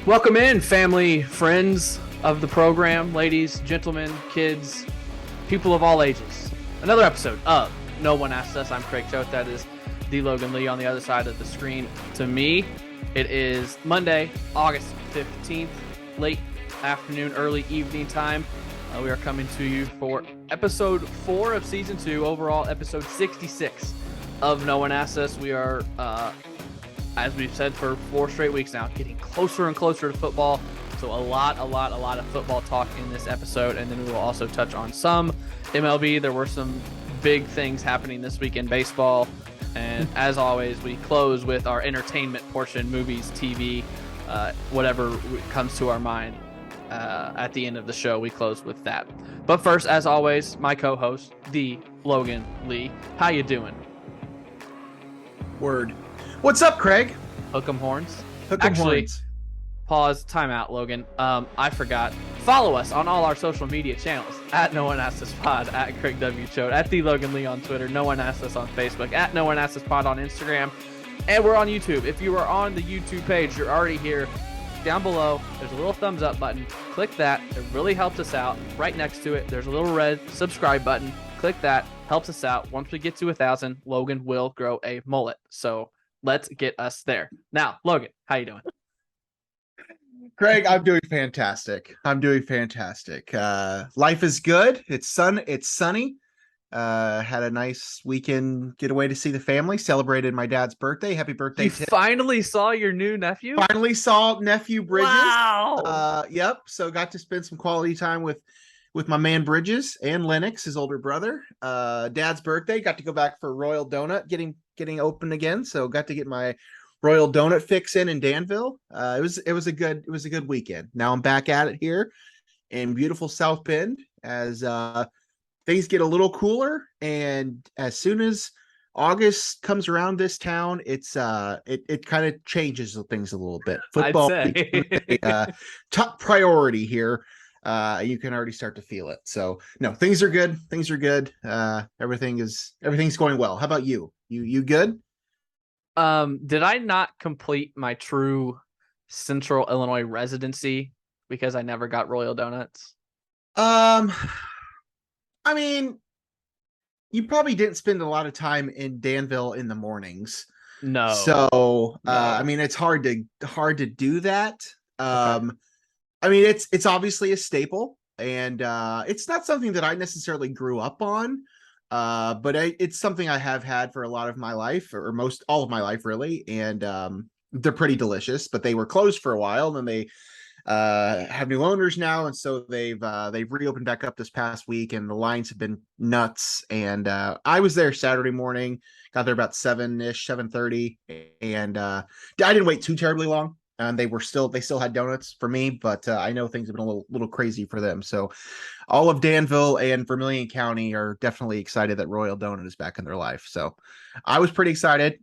Welcome in, family, friends of the program, ladies, gentlemen, kids, people of all ages. Another episode of No One Asked Us. I'm Craig Choate. That is the Logan Lee on the other side of the screen. To me, it is Monday, August 15th, late afternoon, early evening time. We are coming to you for episode 4 of season 2, overall episode 66 of No One Asked Us. We are, as we've said for 4 straight weeks now, getting closer and closer to football. So a lot of football talk in this episode. And then we will also touch on some MLB. There were some big things happening this week in baseball. And as always, we close with our entertainment portion, movies, TV, whatever comes to our mind. At the end of the show, we close with that. But first, as always, my co-host, the Logan Lee. How you doing? Word. What's up, Craig? Hook 'em horns. Hook 'em horns. Pause, time out, Logan. I forgot. Follow us on all our social media channels at No One Asked Us Pod, at Craig W. Choate, at the Logan Lee on Twitter, No One Asked Us on Facebook, at No One Asked Us Pod on Instagram, and we're on YouTube. If you are on the YouTube page, you're already here. Down below, there's a little thumbs up button. Click that. It really helps us out. Right next to it, there's a little red subscribe button. Click that. Helps us out. Once we get to 1,000, Logan will grow a mullet. So let's get us there. Now, Logan, how you doing? Craig, I'm doing fantastic. Life is good. It's sunny. Had a nice weekend getaway to see the family. Celebrated my dad's birthday. Happy birthday, You Tim. finally saw your new nephew? Finally saw nephew Bridges. Wow. Yep. So got to spend some quality time with my man Bridges and Lennox, his older brother. Dad's birthday. Got to go back for Royal Donut getting open again. So got to get my Royal Donut fix in Danville. It was a good weekend. Now I'm back at it here in beautiful South Bend as things get a little cooler, and as soon as August comes around this town, it kind of changes things a little bit. Football becomes top priority here. You can already start to feel it. So no, things are good. Everything's going well. How about you? You good? Did I not complete my true Central Illinois residency because I never got Royal Donuts? I mean, you probably didn't spend a lot of time in Danville in the mornings. No. So, No. I mean, it's hard to do that. Okay. I mean, it's obviously a staple, and it's not something that I necessarily grew up on. But it's something I have had for a lot of my life, or most all of my life, really. And they're pretty delicious, but they were closed for a while, and they have new owners now, and so they've reopened back up this past week, and the lines have been nuts. And I was there Saturday morning, got there about 7:30, and I didn't wait too terribly long. They still had donuts for me, but I know things have been a little crazy for them. So all of Danville and Vermilion County are definitely excited that Royal Donut is back in their life. So I was pretty excited.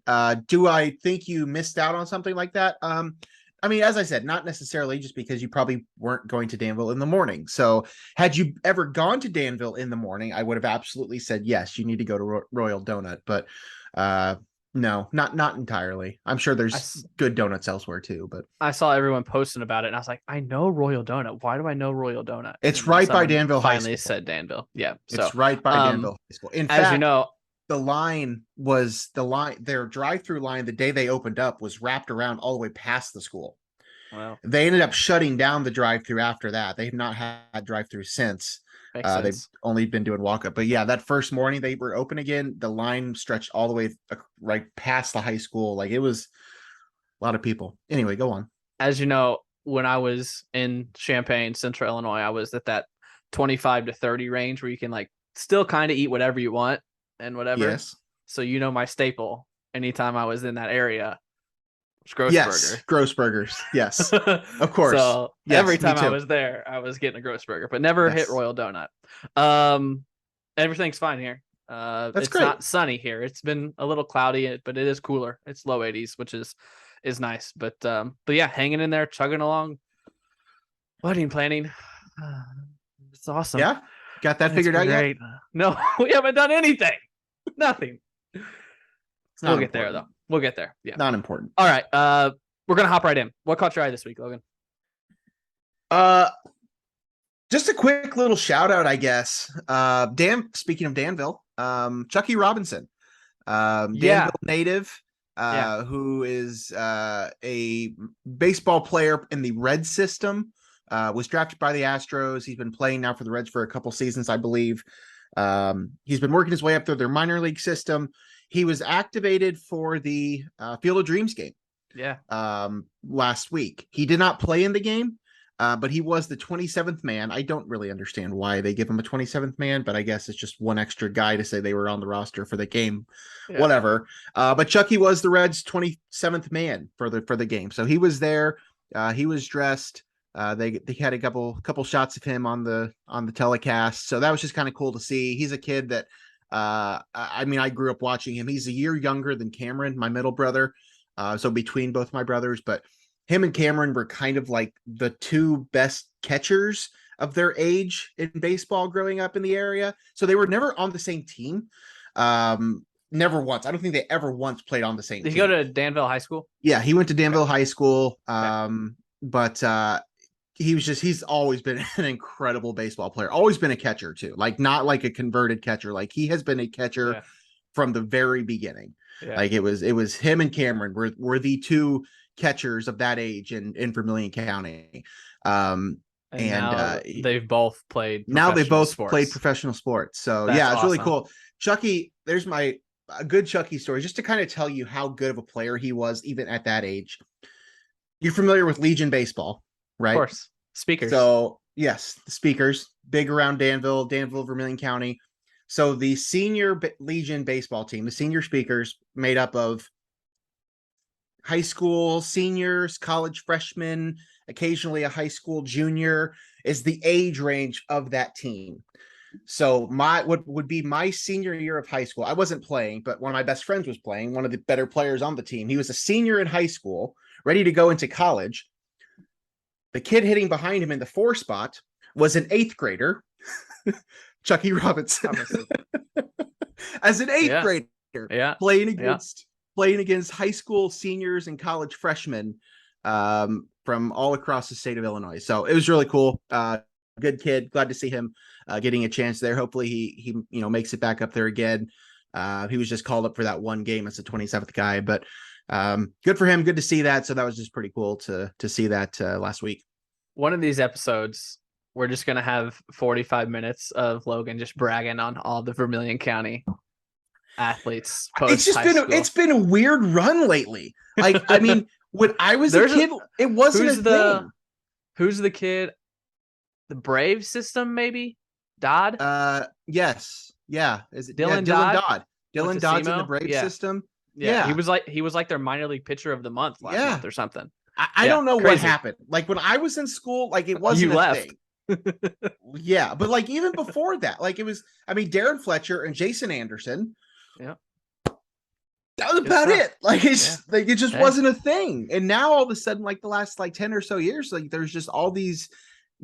Do I think you missed out on something like that? I mean, as I said, not necessarily, just because you probably weren't going to Danville in the morning. So had you ever gone to Danville in the morning, I would have absolutely said, yes, you need to go to Royal Donut. But no, not entirely. I'm sure there's good donuts elsewhere too. But I saw everyone posting about it, and I was like, I know Royal Donut. Why do I know Royal Donut? It's right by Danville High School. Finally said Danville. Yeah. So it's right by Danville High School. In fact, as you know, their drive-through line the day they opened up was wrapped around all the way past the school. Wow. They ended up shutting down the drive-through after that. They have not had drive-through since. They've only been doing walk-up. But yeah, that first morning they were open again. The line stretched all the way right past the high school. Like, it was a lot of people. Anyway, go on. As you know, when I was in Champaign, Central Illinois, I was at that 25 to 30 range where you can like still kind of eat whatever you want and whatever. Yes. So you know my staple anytime I was in that area was Gross yes, Burger. Gross Burgers. Yes, of course. So yes, every time I was there, I was getting a Gross Burger, but never hit Royal Donut. Everything's fine here. It's great. not sunny here. It's been a little cloudy, but it is cooler. It's low 80s, which is nice. But yeah, hanging in there, chugging along. Wedding planning. It's awesome. Yeah, got that figured out yet? No, we haven't done anything. Nothing. We'll get there, though. We'll get there. Yeah. Not important. All right. We're going to hop right in. What caught your eye this week, Logan? Uh, just a quick little shout out, I guess. Speaking of Danville, Chucky Robinson, Danville Yeah, native, yeah, who is a baseball player in the Red system, was drafted by the Astros. He's been playing now for the Reds for a couple seasons, I believe. He's been working his way up through their minor league system. He was activated for the Field of Dreams game yeah. last week. He did not play in the game, but he was the 27th man. I don't really understand why they give him a 27th man, but I guess it's just one extra guy to say they were on the roster for the game. Yeah. Whatever. But Chucky was the Reds' 27th man for the game, so he was there. He was dressed. They had a couple shots of him on the telecast, so that was just kind of cool to see. He's a kid that I mean, I grew up watching him. He's a year younger than Cameron, my middle brother. So between both my brothers, but him and Cameron were kind of like the two best catchers of their age in baseball growing up in the area. So they were never on the same team. Never once. I don't think they ever once played on the same Did team. he go to Danville High School? Yeah, he went to Danville High School. Okay. But he's always been an incredible baseball player. Always been a catcher too. Like not like a converted catcher. Like he has been a catcher Yeah. from the very beginning. Yeah. Like it was him and Cameron were the two catchers of that age in Vermilion County. And now they've both played. Now they both sports. played professional sports. So That's yeah, it's really awesome. cool. Chucky, there's a good Chucky story just to kind of tell you how good of a player he was even at that age. You're familiar with Legion baseball, right? Of course. Speakers. So yes, the Speakers, big around Danville, Vermilion County. So the senior Legion baseball team, the senior Speakers, made up of high school seniors, college freshmen, occasionally a high school junior, is the age range of that team. So what would be my senior year of high school, I wasn't playing, but one of my best friends was playing, one of the better players on the team. He was a senior in high school, ready to go into college. The kid hitting behind him in the 4 spot was an 8th grader, Chucky Robinson. As an 8th grader, playing against high school seniors and college freshmen from all across the state of Illinois. So it was really cool. Good kid. Glad to see him getting a chance there. Hopefully he makes it back up there again. He was just called up for that one game as the 27th guy, but good for him. Good to see that. So that was just pretty cool to see that last week. One of these episodes, we're just going to have 45 minutes of Logan just bragging on all the Vermilion County athletes. It's been a weird run lately. Like, I mean, when I was a kid, it wasn't thing. Who's the kid? The Brave system, maybe? Dodd? Yes. Yeah. Is it Dylan Dodd? Dylan Dodd's in the Brave system. Yeah. He was like their minor league pitcher of the month last month or something. I don't know what happened. Like when I was in school, like it wasn't a thing. Yeah, but like even before that, like it was, I mean, Darren Fletcher and Jason Anderson. Yeah. That was about it. Like it just wasn't a thing. And now all of a sudden, like the last like 10 or so years, like there's just all these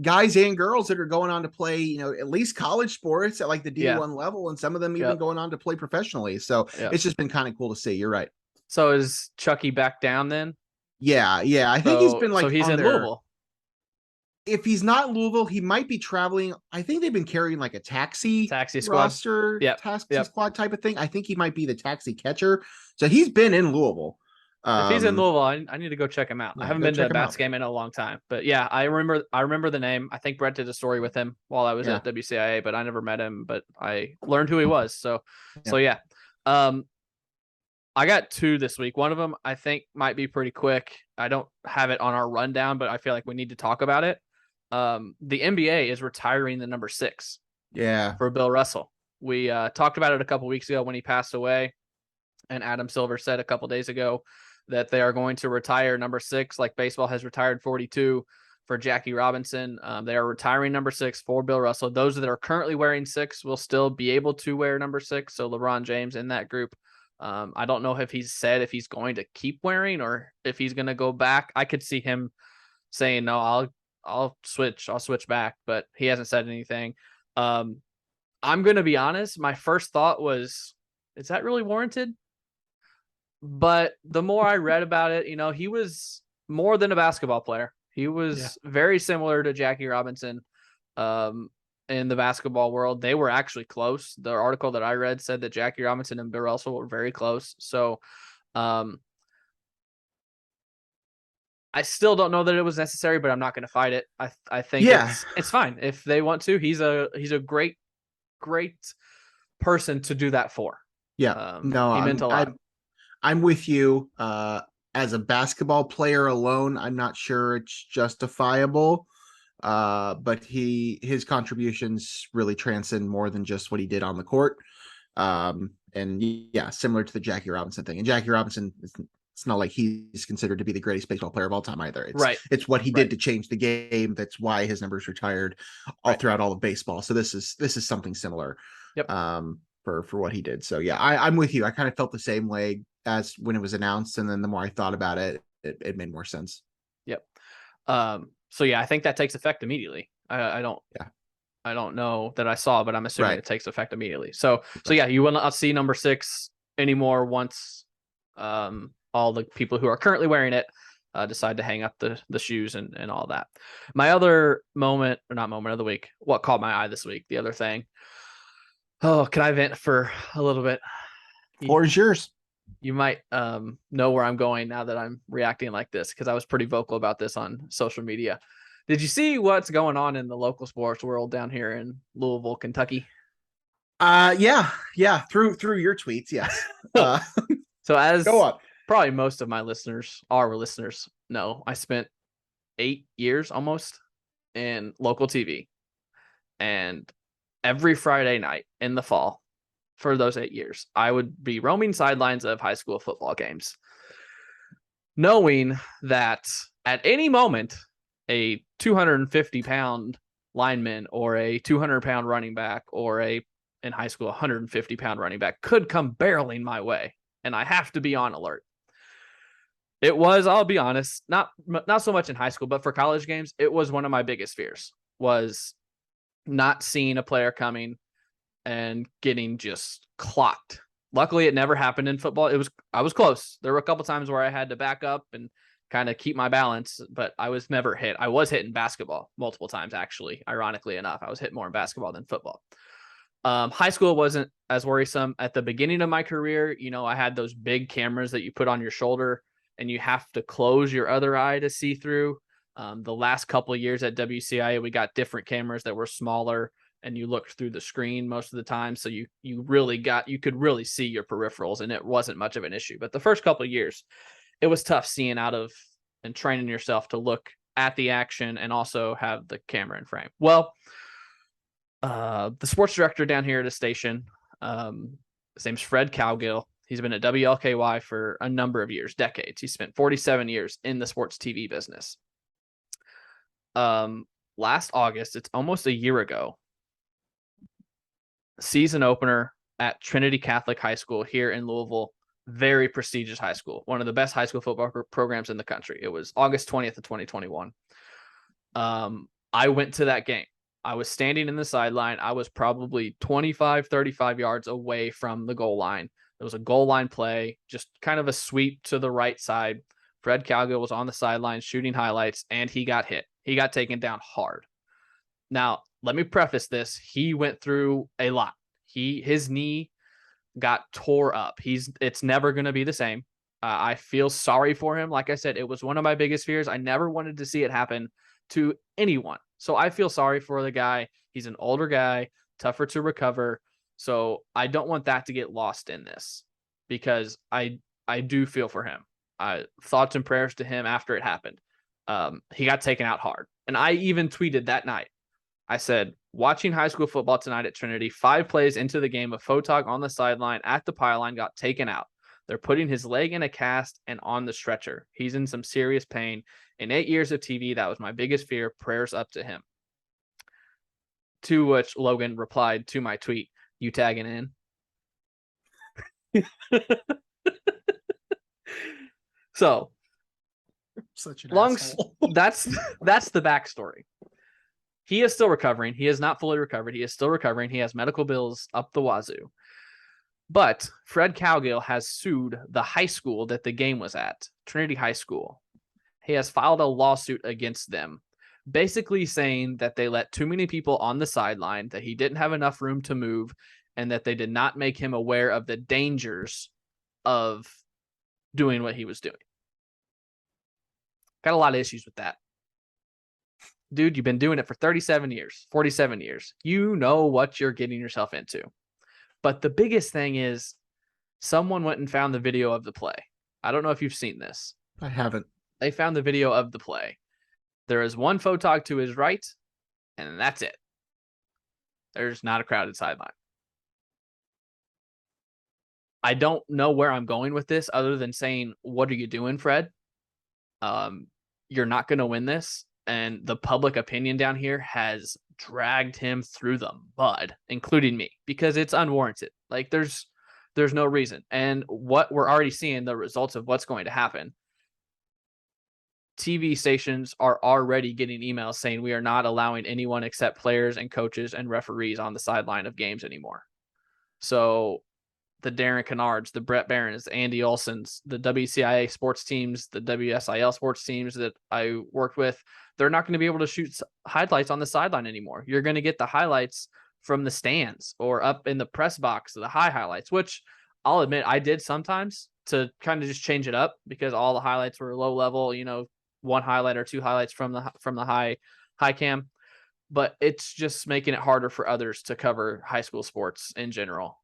guys and girls that are going on to play, at least college sports at like the D1 level, and some of them even going on to play professionally. So it's just been kind of cool to see. You're right. So is Chucky back down then? Yeah. I think he's been like, so he's in Louisville. If he's not Louisville, he might be traveling. I think they've been carrying like a taxi squad roster, taxi squad type of thing. I think he might be the taxi catcher. So he's been in Louisville. If he's in Louisville, I need to go check him out. I haven't been to a Bats game in a long time, but yeah, I remember the name. I think Brett did a story with him while I was at WCIA, but I never met him, but I learned who he was. So yeah. I got 2 this week. One of them I think might be pretty quick. I don't have it on our rundown, but I feel like we need to talk about it. The NBA is retiring the number 6 for Bill Russell. We talked about it a couple weeks ago when he passed away, and Adam Silver said a couple days ago that they are going to retire number 6, like baseball has retired 42 for Jackie Robinson. They are retiring number 6 for Bill Russell. Those that are currently wearing 6 will still be able to wear number 6. So LeBron James in that group. I don't know if he's said if he's going to keep wearing or if he's going to go back. I could see him saying, no, I'll switch back, but he hasn't said anything. I'm going to be honest. My first thought was, is that really warranted? But the more I read about it, he was more than a basketball player. He was very similar to Jackie Robinson in the basketball world. They were actually close. The article that I read said that Jackie Robinson and Bill Russell were very close. So I still don't know that it was necessary, but I'm not going to fight it. I think it's fine if they want to. He's a great person to do that for. Yeah, he meant a lot. I'm with you. As a basketball player alone, I'm not sure it's justifiable. But his contributions really transcend more than just what he did on the court. And yeah, similar to the Jackie Robinson thing. And Jackie Robinson, it's not like he's considered to be the greatest baseball player of all time either. It's what he did to change the game. That's why his numbers retired all throughout all of baseball. So this is something similar. Yep. For what he did. So yeah, I'm with you. I kind of felt the same way as when it was announced, and then the more I thought about it, it made more sense. Yep. So yeah, I think that takes effect immediately. I don't know that I saw, but I'm assuming it takes effect immediately. So yeah, you will not see number 6 anymore once all the people who are currently wearing it decide to hang up the shoes and all that. My other moment, or not moment of the week, what caught my eye this week, the other thing. Oh, can I vent for a little bit? Floor is yours. You might know where I'm going now that I'm reacting like this, because I was pretty vocal about this on social media. Did you see what's going on in the local sports world down here in Louisville, Kentucky? Yeah. Through your tweets, yes. So as go on. Probably most of my listeners, our listeners, know, I spent 8 years almost in local TV, and every Friday night in the fall for those 8 years, I would be roaming sidelines of high school football games, knowing that at any moment, a 250-pound lineman or a 200-pound running back or in high school, 150-pound running back could come barreling my way, and I have to be on alert. It was, I'll be honest, not so much in high school, but for college games, it was one of my biggest fears, was not seeing a player coming and getting just clocked. Luckily, it never happened in football. I was close. There were a couple times where I had to back up and kind of keep my balance, but I was never hit. I was hit in basketball multiple times, actually. Ironically enough, I was hit more in basketball than football. High school wasn't as worrisome. At the beginning of my career, I had those big cameras that you put on your shoulder, and you have to close your other eye to see through. The last couple of years at WCIA, we got different cameras that were smaller, and you looked through the screen most of the time. So you could really see your peripherals, and it wasn't much of an issue. But the first couple of years, it was tough seeing out of and training yourself to look at the action and also have the camera in frame. Well, the sports director down here at the station, his name's Fred Cowgill. He's been at WLKY for a number of years, decades. He spent 47 years in the sports TV business. Last August, it's almost a year ago, season opener at Trinity Catholic High School here in Louisville. Very prestigious high school, one of the best high school football programs in the country. It was August 20th of 2021. I went to that game. I was standing in the sideline. I was probably 25, 35 yards away from the goal line. It was a goal line play, just kind of a sweep to the right side. Fred Cowgill was on the sideline shooting highlights, and he got hit. He got taken down hard. Now, let me preface this. He went through a lot. His knee got tore up. It's never going to be the same. I feel sorry for him. Like I said, it was one of my biggest fears. I never wanted to see it happen to anyone. So I feel sorry for the guy. He's an older guy, tougher to recover. So I don't want that to get lost in this, because I do feel for him. Thoughts and prayers to him after it happened. He got taken out hard. And I even tweeted that night. I said, watching high school football tonight at Trinity, 5 plays into the game, a photog on the sideline at the pylon got taken out. They're putting his leg in a cast and on the stretcher. He's in some serious pain. In 8 years of TV, that was my biggest fear. Prayers up to him. To which Logan replied to my tweet, "You tagging in?" So, such an asshole. That's the backstory. He is still recovering. He is not fully recovered. He is still recovering. He has medical bills up the wazoo. But Fred Cowgill has sued the high school that the game was at, Trinity High School. He has filed a lawsuit against them, basically saying that they let too many people on the sideline, that he didn't have enough room to move, and that they did not make him aware of the dangers of doing what he was doing. Got a lot of issues with that. Dude, you've been doing it for 37 years, 47 years. You know what you're getting yourself into. But the biggest thing is someone went and found the video of the play. I don't know if you've seen this. I haven't. They found the video of the play. There is one photog to his right, and that's it. There's not a crowded sideline. I don't know where I'm going with this other than saying, what are you doing, Fred? You're not going to win this. And the public opinion down here has dragged him through the mud, including me, because it's unwarranted. Like there's no reason. And what we're already seeing, the results of what's going to happen. TV stations are already getting emails saying we are not allowing anyone except players and coaches and referees on the sideline of games anymore. So the Darren Kennards, the Brett Barons, the Andy Olsons, the WCIA sports teams, the WSIL sports teams that I worked with, they're not going to be able to shoot highlights on the sideline anymore. You're going to get the highlights from the stands or up in the press box, the high highlights, which I'll admit I did sometimes to kind of just change it up because all the highlights were low level, one highlight or two highlights from the high cam, but it's just making it harder for others to cover high school sports in general.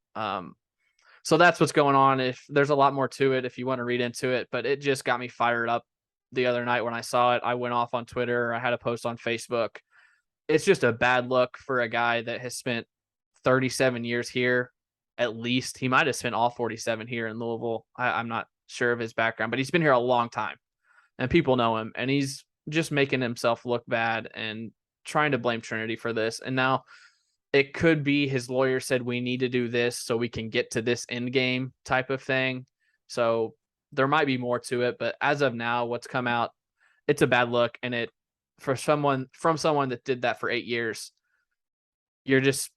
So that's what's going on. If there's a lot more to it, if you want to read into it, but it just got me fired up the other night when I saw it. I went off on Twitter. I had a post on Facebook. It's just a bad look for a guy that has spent 37 years here. At least he might've spent all 47 here in Louisville. I'm not sure of his background, but he's been here a long time and people know him, and he's just making himself look bad and trying to blame Trinity for this. And now it could be his lawyer said we need to do this so we can get to this end game type of thing. So there might be more to it, but as of now, what's come out, it's a bad look. And it, from someone that did that for 8 years, you're just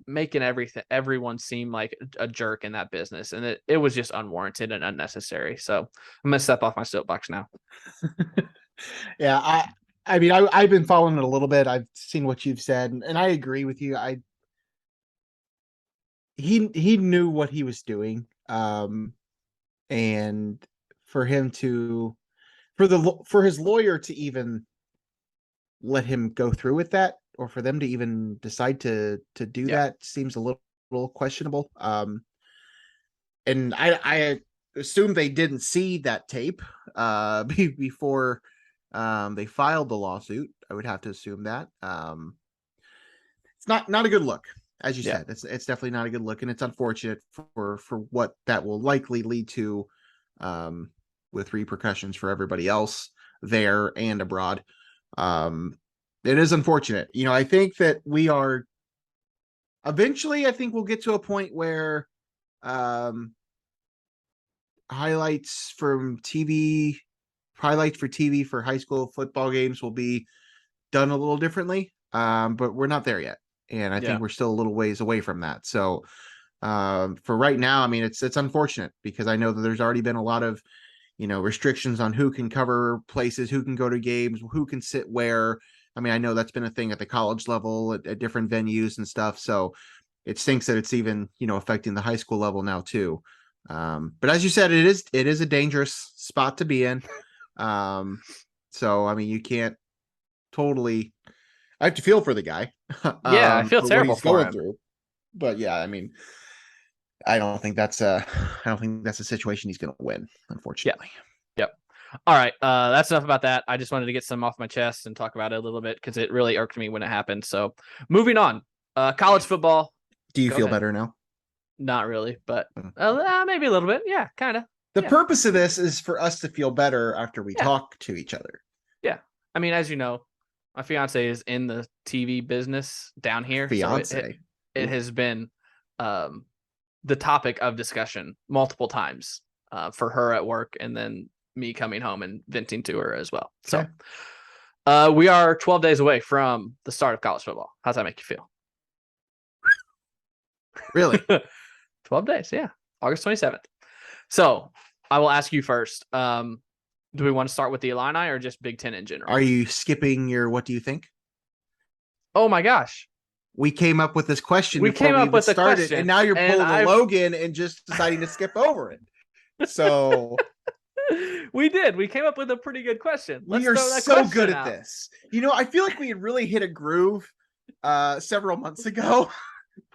making everyone seem like a jerk in that business. And it was just unwarranted and unnecessary. So I'm going to step off my soapbox now. Yeah. I mean, I've been following it a little bit. I've seen what you've said, and I agree with you. He knew what he was doing. And for him to, for his lawyer to even let him go through with that, or for them to even decide to do that seems a little questionable. And I assume they didn't see that tape before they filed the lawsuit. I would have to assume that. It's not a good look, as you said. It's definitely not a good look, and it's unfortunate for what that will likely lead to, with repercussions for everybody else there and abroad. It is unfortunate. I think that we are eventually, I think we'll get to a point where highlights for TV for high school football games will be done a little differently. But we're not there yet. And I think we're still a little ways away from that. So for right now, I mean, it's unfortunate because I know that there's already been a lot of, restrictions on who can cover places, who can go to games, who can sit where. I mean, I know that's been a thing at the college level at different venues and stuff. So it stinks that it's even, affecting the high school level now too. But as you said, it is a dangerous spot to be in. So, I mean, you can't totally, I have to feel for the guy. I feel terrible for him. Through. But yeah, I mean, I don't think that's a situation he's going to win, unfortunately. Yep. All right. That's enough about that. I just wanted to get some off my chest and talk about it a little bit because it really irked me when it happened. So moving on, college football. Do you feel better now? Not really, but maybe a little bit. Yeah, kind of. The purpose of this is for us to feel better after we talk to each other. Yeah. I mean, as you know, my fiance is in the TV business down here. Fiance. So it has been the topic of discussion multiple times for her at work and then me coming home and venting to her as well. Okay. So we are 12 days away from the start of college football. How's that make you feel? Really? 12 days. Yeah. August 27th. So I will ask you first. Do we want to start with the Illini or just Big Ten in general? Are you skipping your what do you think? Oh my gosh. We came up with this question We before came we up even with a started, question, and now you're and pulling a Logan and just deciding to skip over it. So we did. We came up with a pretty good question. Let's we are throw that so question good at out. this. I feel like we had really hit a groove several months ago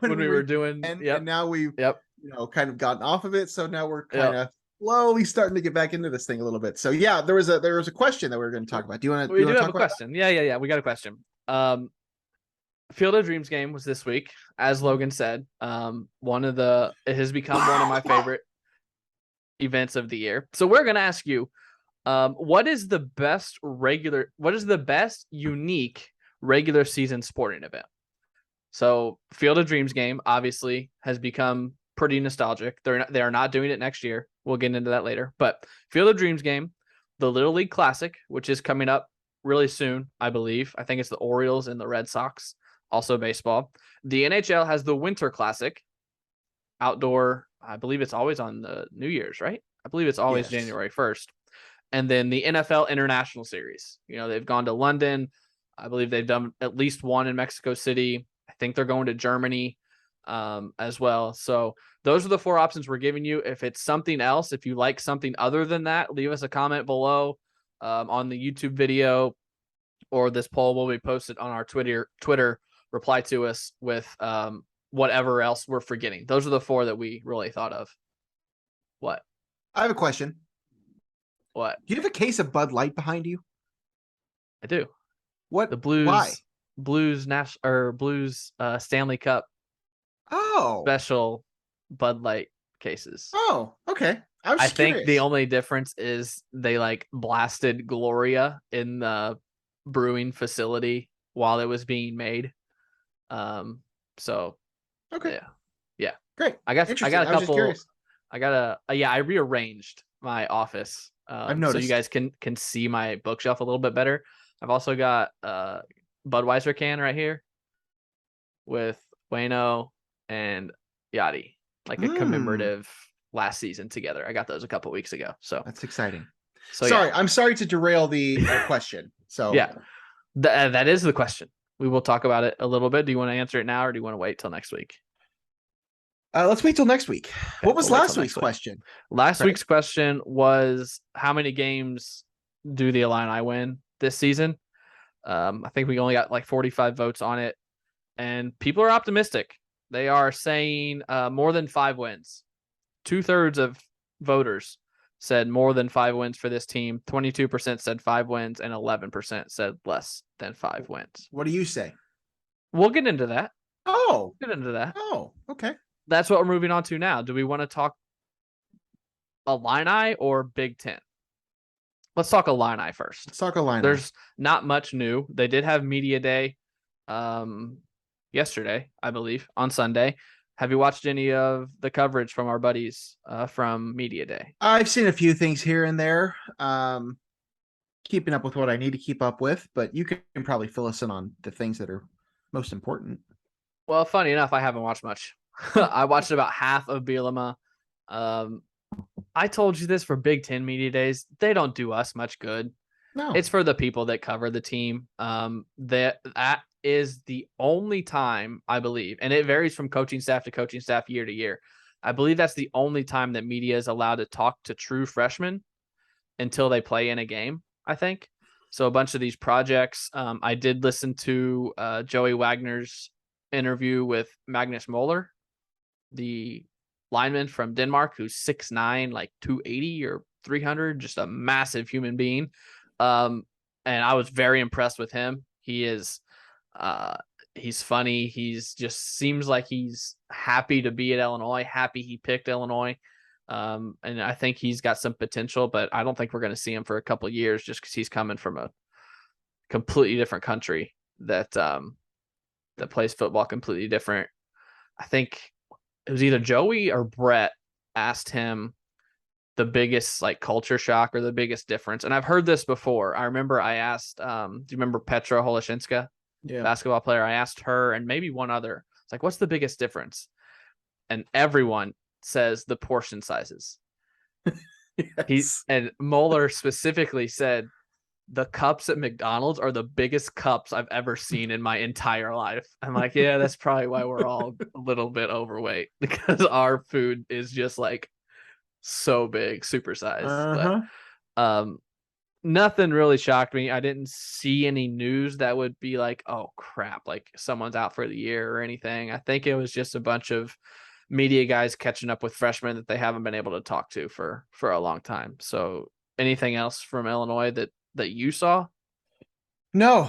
when we were doing, and now we've kind of gotten off of it. So now we're kind of slowly starting to get back into this thing a little bit. So yeah, there was a question that we were going to talk about. Do you want to have a question? Yeah. We got a question. Field of Dreams game was this week, as Logan said. It has become one of my favorite events of the year. So we're gonna ask you, what is the best unique regular season sporting event? So Field of Dreams game obviously has become pretty nostalgic. They are not doing it next year. We'll get into that later. But Field of Dreams game, the Little League Classic, which is coming up really soon, I believe. I think it's the Orioles and the Red Sox. Also baseball. The NHL has the Winter Classic, outdoor. I believe it's always on the New Year's, right? I believe it's always January 1st. And then the NFL International Series. They've gone to London. I believe they've done at least one in Mexico City. I think they're going to Germany as well. So those are the 4 options we're giving you. If it's something else, if you like something other than that, leave us a comment below on the YouTube video, or this poll will be posted on our Twitter. Reply to us with whatever else we're forgetting. Those are the 4 that we really thought of. What? I have a question. What? Do you have a case of Bud Light behind you? I do. What? The Blues? Why? Blues Stanley Cup. Oh. Special Bud Light cases. Oh, okay. I think the only difference is they blasted Gloria in the brewing facility while it was being made. So okay. Yeah. Great. I got a couple. I rearranged my office. I've noticed. So you guys can see my bookshelf a little bit better. I've also got a Budweiser can right here with Wayno and Yachty, a commemorative last season together. I got those a couple weeks ago. So that's exciting. So sorry, I'm sorry to derail the question. So yeah, that is the question. We will talk about it a little bit. Do you want to answer it now, or do you want to wait till next week? Let's wait till next week. Okay, what was last week's question? Last week's question was, how many games do the Illini win this season? I think we only got 45 votes on it, and people are optimistic. They are saying more than 5 wins. 2/3 of voters said more than 5 wins for this team. 22% said 5 wins, and 11% said less than 5 wins. What do you say? We'll get into that. Oh, okay. That's what we're moving on to now. Do we want to talk Illini or Big Ten? Let's talk Illini first. Let's talk Illini. There's not much new. They did have media day yesterday, I believe, on Sunday. Have you watched any of the coverage from our buddies from media day? I've seen a few things here and there. Keeping up with what I need to keep up with, but you can probably fill us in on the things that are most important. Well, funny enough, I haven't watched much. I watched about half of Bielema. I told you this for Big Ten media days. They don't do us much good. No, it's for the people that cover the team. That is the only time, I believe, and it varies from coaching staff to coaching staff year to year. I believe that's the only time that media is allowed to talk to true freshmen until they play in a game, I think. So a bunch of these projects, I did listen to Joey Wagner's interview with Magnus Moller, the lineman from Denmark, who's 6'9", 280 or 300, just a massive human being. And I was very impressed with him. He's funny. He's just seems like he's happy to be at Illinois, happy he picked Illinois. And I think he's got some potential, but I don't think we're going to see him for a couple of years just because he's coming from a completely different country that plays football completely different. I think it was either Joey or Brett asked him the biggest culture shock or the biggest difference. And I've heard this before. I remember I asked, do you remember Petra Holoshinska, basketball player? I asked her and maybe one other. It's what's the biggest difference? And everyone says the portion sizes. Yes. And Mueller specifically said the cups at McDonald's are the biggest cups I've ever seen in my entire life. I'm like, yeah, that's probably why we're all a little bit overweight, because our food is just like so big, supersized. But Uh-huh. um nothing really shocked me. I didn't see any news that would be like, oh crap, like someone's out for the year or anything. I think it was just a bunch of media guys catching up with freshmen that they haven't been able to talk to for a long time. So anything else from Illinois that you saw? No,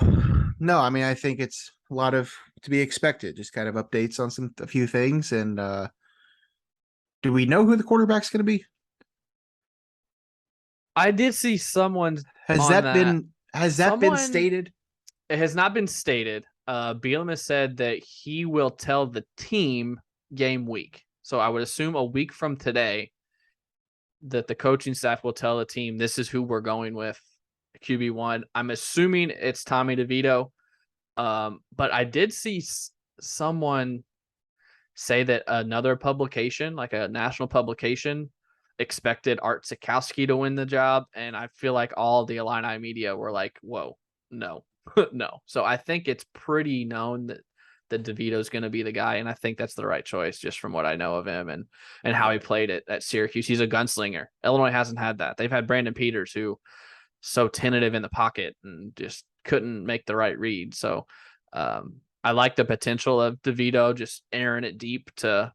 no. I mean, I think it's a lot of to be expected. Just kind of updates on a few things. And do we know who the quarterback's going to be? I did see someone Has on that that. been has that been Someone, stated? it has not been stated. Bielema has said that he will tell the team game week. So I would assume a week from today that the coaching staff will tell the team this is who we're going with QB1. I'm assuming it's Tommy DeVito. But I did see someone say that another publication, like a national publication, expected Art Sikowski to win the job. And I feel like all the Illini media were like, whoa, no, no. So I think it's pretty known that DeVito's going to be the guy. And I think that's the right choice just from what I know of him and how he played it at Syracuse. He's a gunslinger. Illinois hasn't had that. They've had Brandon Peters, who so tentative in the pocket and just couldn't make the right read. So I like the potential of DeVito just airing it deep to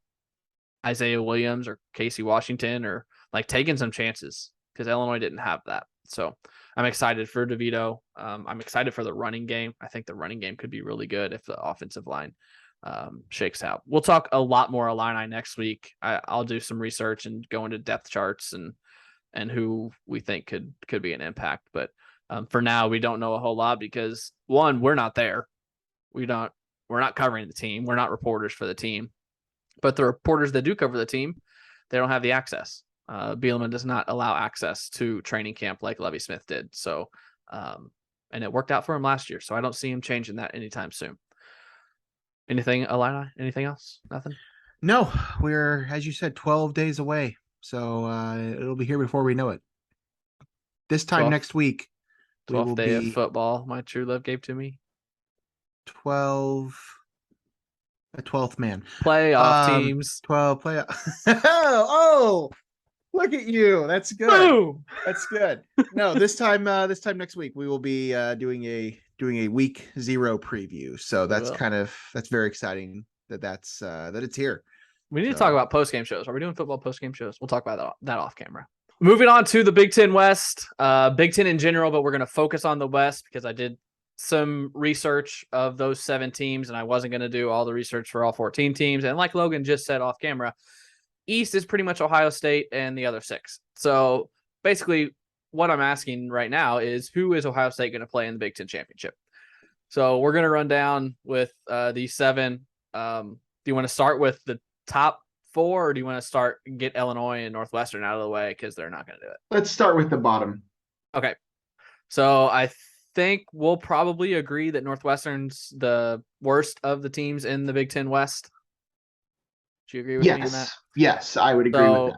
Isaiah Williams or Casey Washington, or like taking some chances, because Illinois didn't have that. So I'm excited for DeVito. I'm excited for the running game. I think the running game could be really good if the offensive line shakes out. We'll talk a lot more Illini next week. I'll do some research and go into depth charts and who we think could be an impact. But for now, we don't know a whole lot because, one, we're not there. We're not covering the team. We're not reporters for the team. But the reporters that do cover the team, they don't have the access. Bielema does not allow access to training camp like Lovie Smith did. So, and it worked out for him last year. So I don't see him changing that anytime soon. Anything, Illini? Anything else? Nothing? No, we're, as you said, 12 days away. So it'll be here before we know it. This time 12th, next week, we 12th will day of be football my true love gave to me. 12, a 12th man. Playoff teams. 12 play. Oh, look at you. That's good. Boom! That's good. No, this time next week we will be doing a week 0 preview. So that's very exciting that it's here. We need to talk about post-game shows. Are we doing football post-game shows? We'll talk about that off camera. Moving on to the Big Ten West, Big Ten in general, but we're going to focus on the West because I did some research of those 7 teams, and I wasn't going to do all the research for all 14 teams. And like Logan just said off camera, East is pretty much Ohio State and the other 6. So basically what I'm asking right now is, who is Ohio State going to play in the Big Ten championship? So we're going to run down with these 7. Do you want to start with the top 4, or do you want to get Illinois and Northwestern out of the way because they're not going to do it? Let's start with the bottom. Okay. So I think we'll probably agree that Northwestern's the worst of the teams in the Big Ten West. Do you agree with me on that? Yes, I would agree with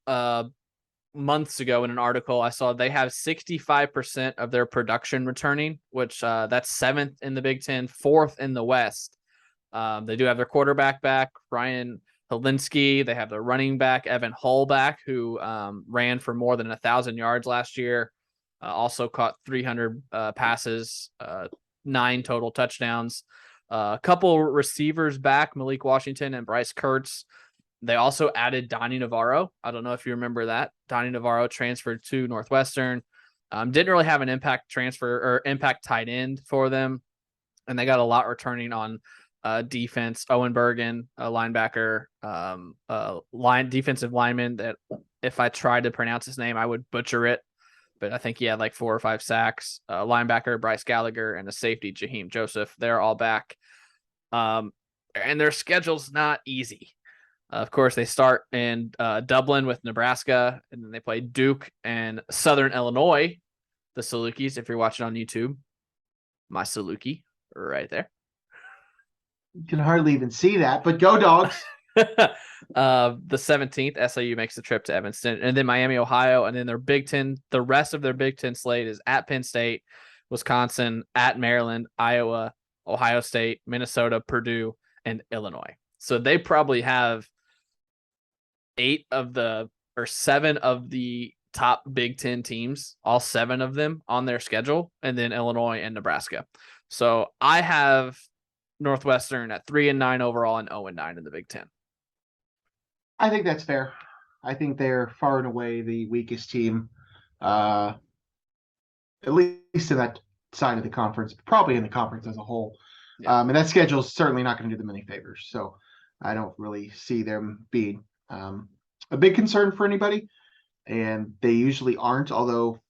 that. Months ago in an article, I saw they have 65% of their production returning, which that's 7th in the Big Ten, 4th in the West. They do have their quarterback back, Ryan Helinski. They have their running back, Evan Hull, back, who ran for more than 1,000 yards last year. Also caught 300 passes, 9 total touchdowns. A couple receivers back, Malik Washington and Bryce Kurtz. They also added Donnie Navarro. I don't know if you remember that. Donnie Navarro transferred to Northwestern. Didn't really have an impact transfer or impact tight end for them. And they got a lot returning on defense. Owen Bergen, a linebacker, defensive lineman that if I tried to pronounce his name, I would butcher it. But I think he had like 4 or 5 sacks. Linebacker Bryce Gallagher and a safety Jaheim Joseph. They're all back. And their schedule's not easy. Of course, they start in Dublin with Nebraska, and then they play Duke and Southern Illinois, the Salukis. If you're watching on YouTube, my Saluki right there. You can hardly even see that, but go Dogs. The 17th, SIU makes the trip to Evanston, and then Miami, Ohio, and then their Big Ten. The rest of their Big Ten slate is at Penn State, Wisconsin, at Maryland, Iowa, Ohio State, Minnesota, Purdue, and Illinois. So they probably have 7 of the top Big Ten teams, all 7 of them on their schedule, and then Illinois and Nebraska. So I have Northwestern at 3-9 overall and 0-9 in the Big Ten. I think that's fair. I think they're far and away the weakest team, at least in that side of the conference, probably in the conference as a whole. Yeah. And that schedule is certainly not going to do them any favors. So I don't really see them being a big concern for anybody. And they usually aren't, although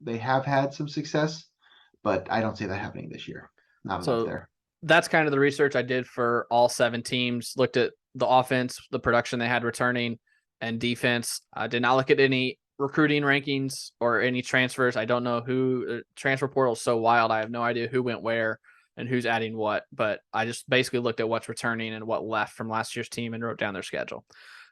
they have had some success. But I don't see that happening this year. Not enough there. That's kind of the research I did for all 7 teams. Looked at the offense, the production they had returning, and defense. I did not look at any recruiting rankings or any transfers. I don't know who. Transfer portal is so wild. I have no idea who went where and who's adding what. But I just basically looked at what's returning and what left from last year's team and wrote down their schedule.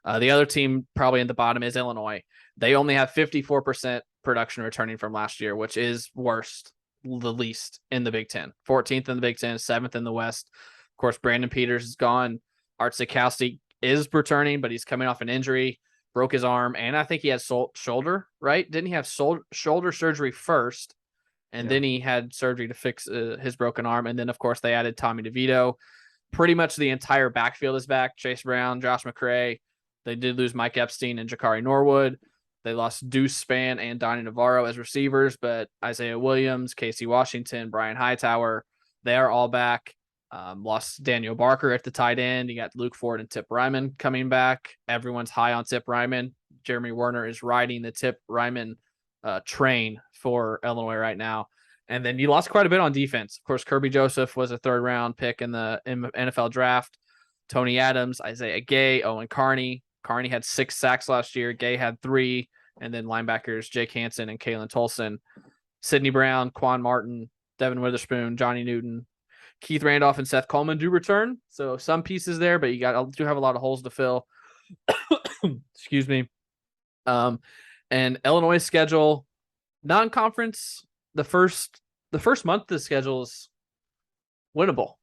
The other team probably in the bottom is Illinois. They only have 54% production returning from last year, which is worst. The least in the Big Ten, 14th in the Big Ten, 7th in the West. Of course, Brandon Peters is gone. Art Sikowski is returning, but he's coming off an injury, broke his arm, and I think he had shoulder, right? Didn't he have shoulder surgery first, and then he had surgery to fix his broken arm, and then, of course, they added Tommy DeVito. Pretty much the entire backfield is back. Chase Brown, Josh McCray. They did lose Mike Epstein and Jakari Norwood. They lost Deuce Spann and Donnie Navarro as receivers, but Isaiah Williams, Casey Washington, Brian Hightower, they are all back. Lost Daniel Barker at the tight end. You got Luke Ford and Tip Ryman coming back. Everyone's high on Tip Ryman. Jeremy Werner is riding the Tip Ryman train for Illinois right now. And then you lost quite a bit on defense. Of course, Kirby Joseph was a 3rd-round pick in the NFL draft. Tony Adams, Isaiah Gay, Owen Carney. Carney had 6 sacks last year. Gay had 3. And then linebackers Jake Hansen and Kalen Tolson. Sidney Brown, Quan Martin, Devin Witherspoon, Johnny Newton, Keith Randolph, and Seth Coleman do return. So some pieces there, but you do have a lot of holes to fill. Excuse me. And Illinois' schedule, non-conference, the first month of the schedule is winnable.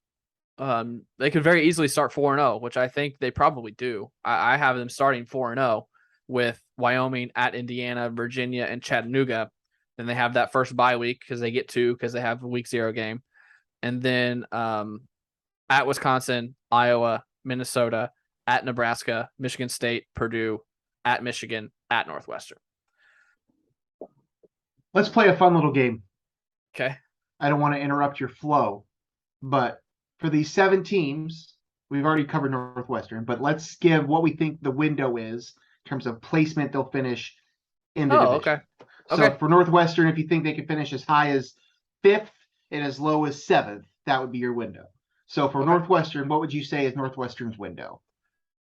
They could very easily start 4-0, which I think they probably do. I have them starting 4-0 with Wyoming, at Indiana, Virginia, and Chattanooga. Then they have that first bye week because they get 2 because they have a week 0 game. And then at Wisconsin, Iowa, Minnesota, at Nebraska, Michigan State, Purdue, at Michigan, at Northwestern. Let's play a fun little game. Okay. I don't want to interrupt your flow, but for these 7 teams, we've already covered Northwestern, but let's give what we think the window is in terms of placement they'll finish in the division. So for Northwestern, if you think they can finish as high as 5th and as low as 7th, that would be your window. So for Northwestern, what would you say is Northwestern's window?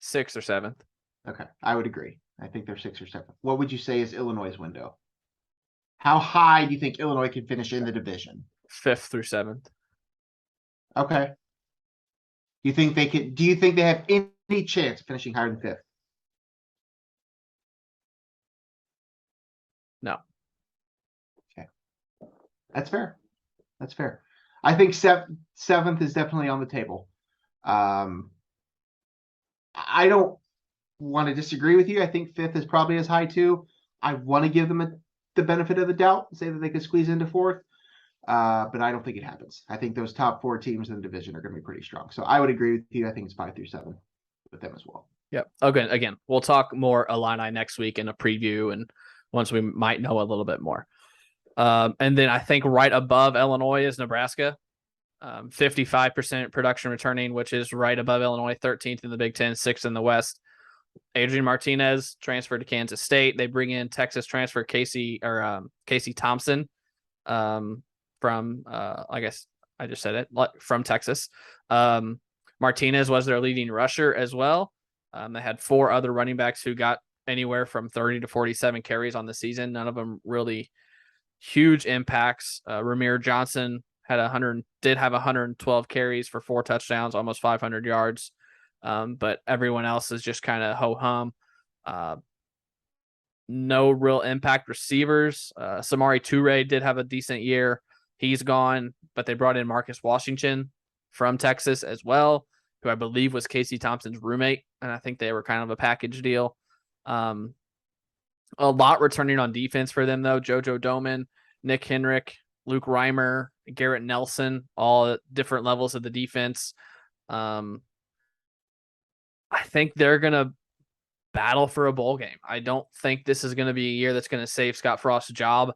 6th or 7th. Okay, I would agree. I think they're 6th or 7th. What would you say is Illinois' window? How high do you think Illinois can finish in the division? 5th through 7th. Okay. Do you think they have any chance of finishing higher than 5th? No. Okay. That's fair. I think 7th is definitely on the table. I don't want to disagree with you. I think 5th is probably as high too. I want to give them the benefit of the doubt and say that they could squeeze into 4th. But I don't think it happens. I think those top 4 teams in the division are going to be pretty strong. So I would agree with you. I think it's 5 through 7 with them as well. Yep. Okay. Again, we'll talk more Illini next week in a preview and once we might know a little bit more. And then I think right above Illinois is Nebraska. 55% production returning, which is right above Illinois, 13th in the Big Ten, 6th in the West. Adrian Martinez transferred to Kansas State. They bring in Texas transfer Casey Thompson from I guess I just said it, from Texas. Martinez was their leading rusher as well. They had 4 other running backs who got anywhere from 30 to 47 carries on the season. None of them really huge impacts. Ramir Johnson did have 112 carries for 4 touchdowns, almost 500 yards. But everyone else is just kind of ho-hum. No real impact receivers. Samari Toure did have a decent year. He's gone, but they brought in Marcus Washington from Texas as well, who I believe was Casey Thompson's roommate, and I think they were kind of a package deal. A lot returning on defense for them, though. JoJo Doman, Nick Henrik, Luke Reimer, Garrett Nelson, all at different levels of the defense. I think they're going to battle for a bowl game. I don't think this is going to be a year that's going to save Scott Frost's job.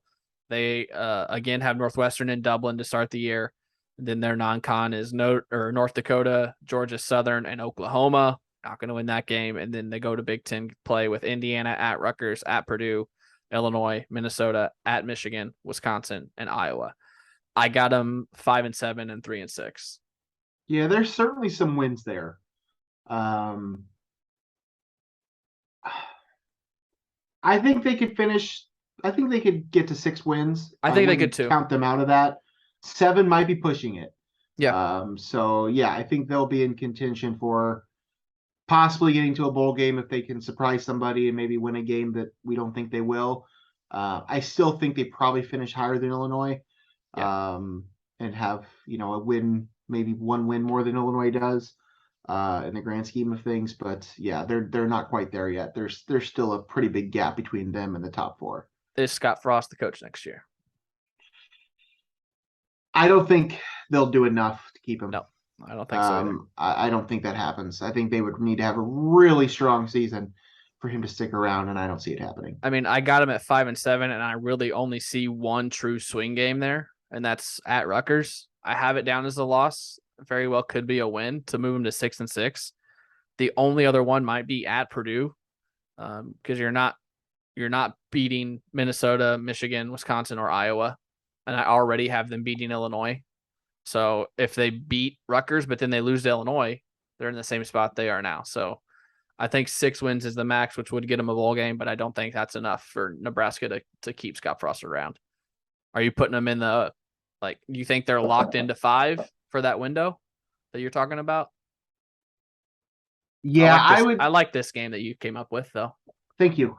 They, again, have Northwestern in Dublin to start the year. Then their non-con is North Dakota, Georgia Southern, and Oklahoma. Not going to win that game. And then they go to Big Ten play with Indiana, at Rutgers, at Purdue, Illinois, Minnesota, at Michigan, Wisconsin, and Iowa. I got them 5-7 and 3-6. Yeah, there's certainly some wins there. I think they could finish. I think they could get to 6 wins. I think they could too. Count them out of that. 7 might be pushing it. Yeah. So yeah, I think they'll be in contention for possibly getting to a bowl game if they can surprise somebody and maybe win a game that we don't think they will. I still think they probably finish higher than Illinois, and have a win, maybe one win more than Illinois does in the grand scheme of things. But yeah, they're not quite there yet. There's still a pretty big gap between them and the top 4. Is Scott Frost the coach next year? I don't think they'll do enough to keep him. No, I don't think so either. I don't think that happens. I think they would need to have a really strong season for him to stick around, and I don't see it happening. I mean, I got him at 5-7, and I really only see one true swing game there, and that's at Rutgers. I have it down as a loss. Very well could be a win to move him to 6-6. The only other one might be at Purdue, because you're not beating Minnesota, Michigan, Wisconsin, or Iowa, and I already have them beating Illinois. So if they beat Rutgers, but then they lose to Illinois, they're in the same spot they are now. So I think 6 wins is the max, which would get them a bowl game, but I don't think that's enough for Nebraska to keep Scott Frost around. Are you putting them in do you think they're locked into 5 for that window that you're talking about? Yeah, I like this game that you came up with, though. Thank you.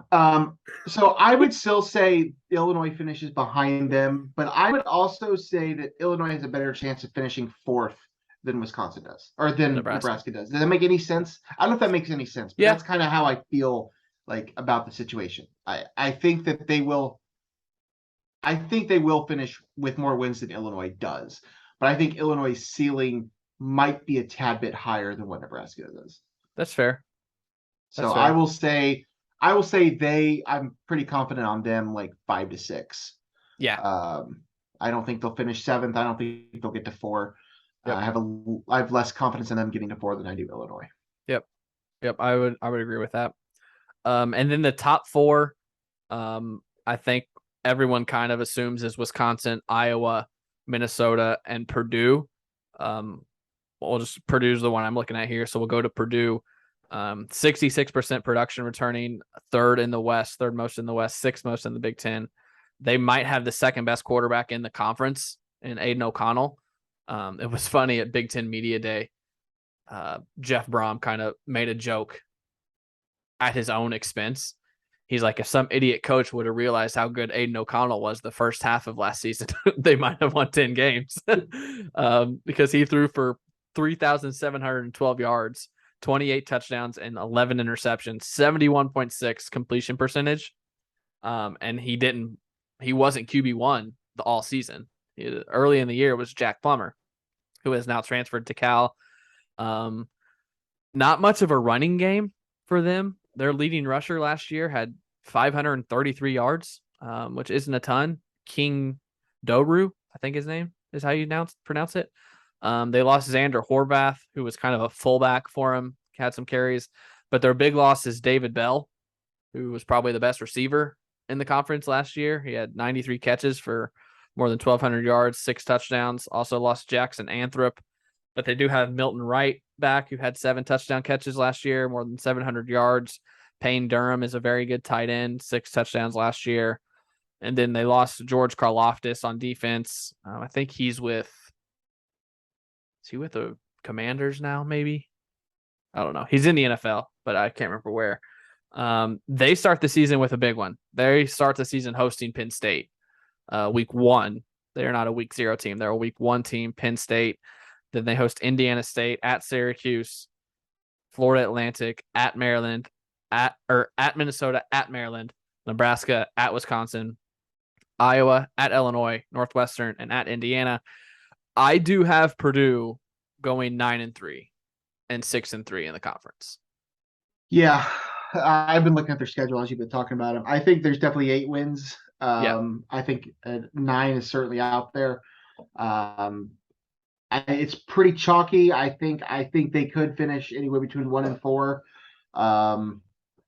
So I would still say Illinois finishes behind them, but I would also say that Illinois has a better chance of finishing 4th than Wisconsin does, or than Nebraska does. Does that make any sense? I don't know if that makes any sense, but that's kind of how I feel about the situation. I think that they will. I think they will finish with more wins than Illinois does, but I think Illinois' ceiling might be a tad bit higher than what Nebraska does. That's fair. So I will say I'm pretty confident on them 5-6. Yeah. I don't think they'll finish 7th. I don't think they'll get to 4. Yep. I have less confidence in them getting to 4 than I do Illinois. Yep. I would agree with that. And then the top 4, I think everyone kind of assumes is Wisconsin, Iowa, Minnesota, and Purdue. Purdue's the one I'm looking at here. So we'll go to Purdue. 66% production returning, 3rd in the West, 3rd most in the West, 6th most in the Big Ten. They might have the 2nd best quarterback in the conference in Aiden O'Connell. It was funny at Big Ten Media Day. Jeff Brom kind of made a joke at his own expense. He's like, if some idiot coach would have realized how good Aiden O'Connell was the first half of last season, they might have won 10 games because he threw for 3,712 yards, 28 touchdowns, and 11 interceptions, 71.6 completion percentage. And he wasn't QB1 all season. Early in the year was Jack Plummer, who has now transferred to Cal. Not much of a running game for them. Their leading rusher last year had 533 yards, which isn't a ton. King Doru, I think his name is how you pronounce it. They lost Xander Horvath, who was kind of a fullback for him, had some carries. But their big loss is David Bell, who was probably the best receiver in the conference last year. He had 93 catches for more than 1,200 yards, 6 touchdowns. Also lost Jackson Anthrop. But they do have Milton Wright back, who had 7 touchdown catches last year, more than 700 yards. Payne Durham is a very good tight end, 6 touchdowns last year. And then they lost George Karlaftis on defense. I think is he with the Commanders now, maybe? I don't know. He's in the NFL, but I can't remember where. They start the season with a big one. They start the season hosting Penn State, week 1. They're not a week 0 team. They're a week 1 team, Penn State. Then they host Indiana State, at Syracuse, Florida Atlantic, at Maryland, at Minnesota, at Maryland, Nebraska, at Wisconsin, Iowa, at Illinois, Northwestern, and at Indiana. I do have Purdue going 9-3 and 6-3 in the conference. Yeah, I've been looking at their schedule as you've been talking about them. I think there's definitely 8 wins. I think 9 is certainly out there. It's pretty chalky. I think they could finish anywhere between 1 and 4. 1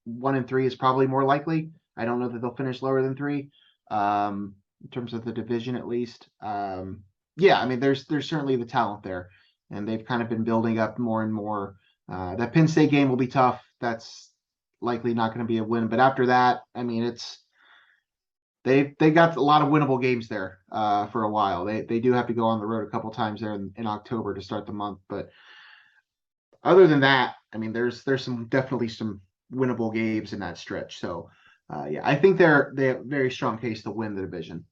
and 3 is probably more likely. I don't know that they'll finish lower than 3, in terms of the division at least. Yeah, I mean, there's certainly the talent there, and they've kind of been building up more and more. That Penn State game will be tough. That's likely not going to be a win, but after that, I mean, they got a lot of winnable games there for a while. They do have to go on the road a couple times there in October to start the month, but other than that, I mean, there's definitely some winnable games in that stretch. So yeah, I think they have a very strong case to win the division.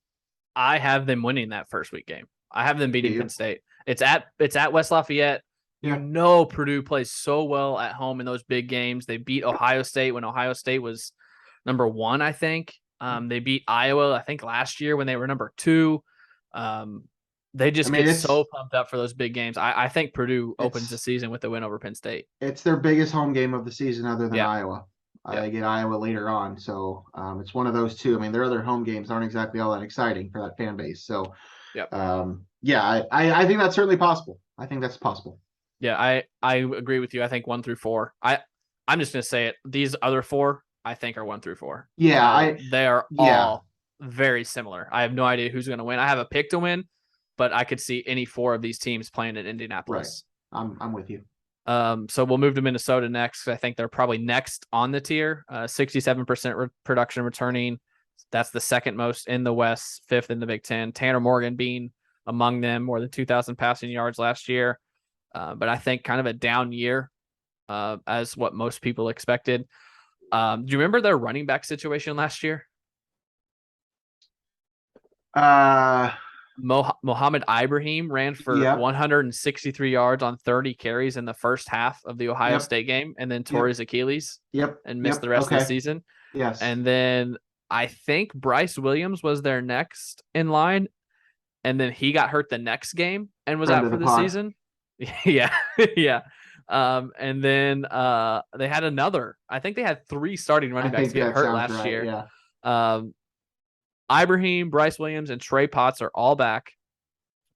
I have them winning that first week game. I have them beating Penn State. It's at West Lafayette. Yeah. You know, Purdue plays so well at home in those big games. They beat Ohio State when Ohio State was number 1, I think. They beat Iowa, I think, last year when they were number 2. They just get so pumped up for those big games. I think Purdue opens the season with a win over Penn State. It's their biggest home game of the season other than Iowa. They get Iowa later on. So it's one of those two. I mean, their other home games aren't exactly all that exciting for that fan base. So, yeah, I think that's certainly possible. I think that's possible. Yeah, I agree with you. I think 1 through 4. I'm just going to say it. These other 4, I think, are 1 through 4. Yeah. They are all very similar. I have no idea who's going to win. I have a pick to win, but I could see any 4 of these teams playing in Indianapolis. Right. I'm with you. So we'll move to Minnesota next. I think they're probably next on the tier. 67% production returning. That's the second most in the West, 5th in the Big Ten. Tanner Morgan being among them, more than 2,000 passing yards last year. But I think kind of a down year, as what most people expected. Do you remember their running back situation last year? Mohamed Ibrahim ran for 163 yards on 30 carries in the first half of the Ohio State game, and then tore his Achilles and missed the rest of the season. Yes. And then I think Bryce Williams was their next in line, and then he got hurt the next game and was out for the season. Yeah. And then they had another. I think they had 3 starting running backs get hurt last year. Yeah. Ibrahim, Bryce Williams, and Trey Potts are all back.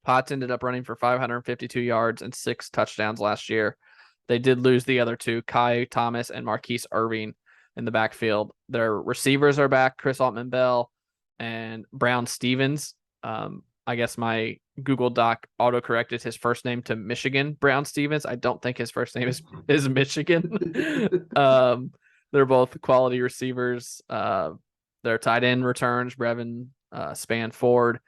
Potts ended up running for 552 yards and 6 touchdowns last year. They did lose the other 2, Kai Thomas and Marquise Irving, in the backfield. Their receivers are back, Chris Altman-Bell and Brown Stevens. I guess my Google Doc auto-corrected his first name to Michigan Brown Stevens. I don't think his first name is Michigan. They're both quality receivers. Their tight end returns, Brevin Spanford,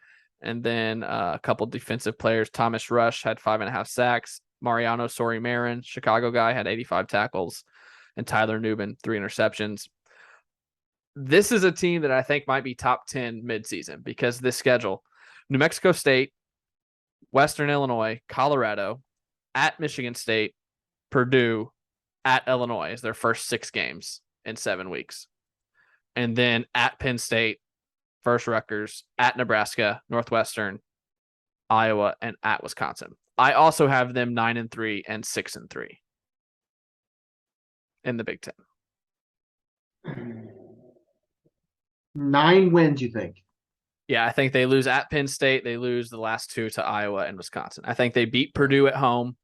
and then a couple defensive players. Thomas Rush had 5.5 sacks. Mariano Sori-Marin, Chicago guy, had 85 tackles. And Tyler Nubin, 3 interceptions. This is a team that I think might be top 10 midseason because this schedule: New Mexico State, Western Illinois, Colorado, at Michigan State, Purdue, at Illinois is their first 6 games in 7 weeks. And then at Penn State, first Rutgers, at Nebraska, Northwestern, Iowa, and at Wisconsin. I also have them 9-3 and 6-3 in the Big Ten. 9 wins, you think? Yeah, I think they lose at Penn State. They lose the last 2 to Iowa and Wisconsin. I think they beat Purdue at home,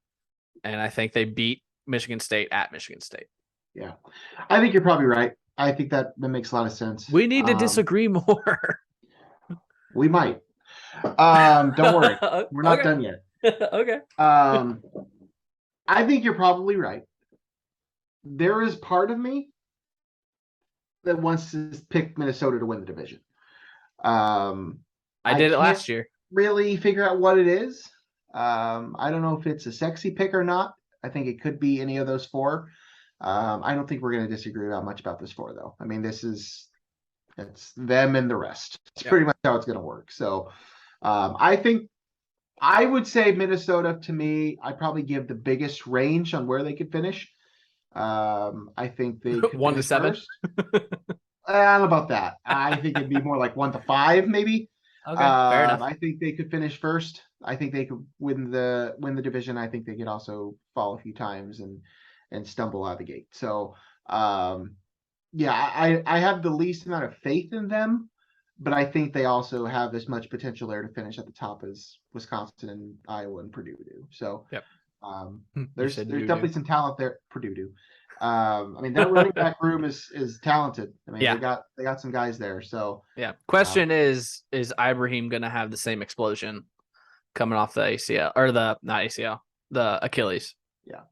and I think they beat Michigan State at Michigan State. Yeah, I think you're probably right. I think that makes a lot of sense. We need to disagree more. We might. Don't worry. We're not done yet. Okay. I think you're probably right. There is part of me that wants to pick Minnesota to win the division. I did it last year. Really figure out what it is. I don't know if it's a sexy pick or not. I think it could be any of those four. I don't think we're going to disagree about much about this four, though. I mean, it's them and the rest. It's pretty much how it's going to work. So I think I would say Minnesota, to me, I'd probably give the biggest range on where they could finish. I think they could 1 to 7. First. I don't know about that. I think it'd be more like 1 to 5, maybe. Okay, fair enough. I think they could finish first. I think they could win the division. I think they could also fall a few times and stumble out of the gate. So yeah, I have the least amount of faith in them, but I think they also have as much potential there to finish at the top as Wisconsin and Iowa and Purdue do. So yep. There's definitely some talent there. Purdue do. I mean, that running back room is talented. I mean, they got some guys there. So yeah. Question is Ibrahim going to have the same explosion coming off the ACL or not ACL, the Achilles? Yeah.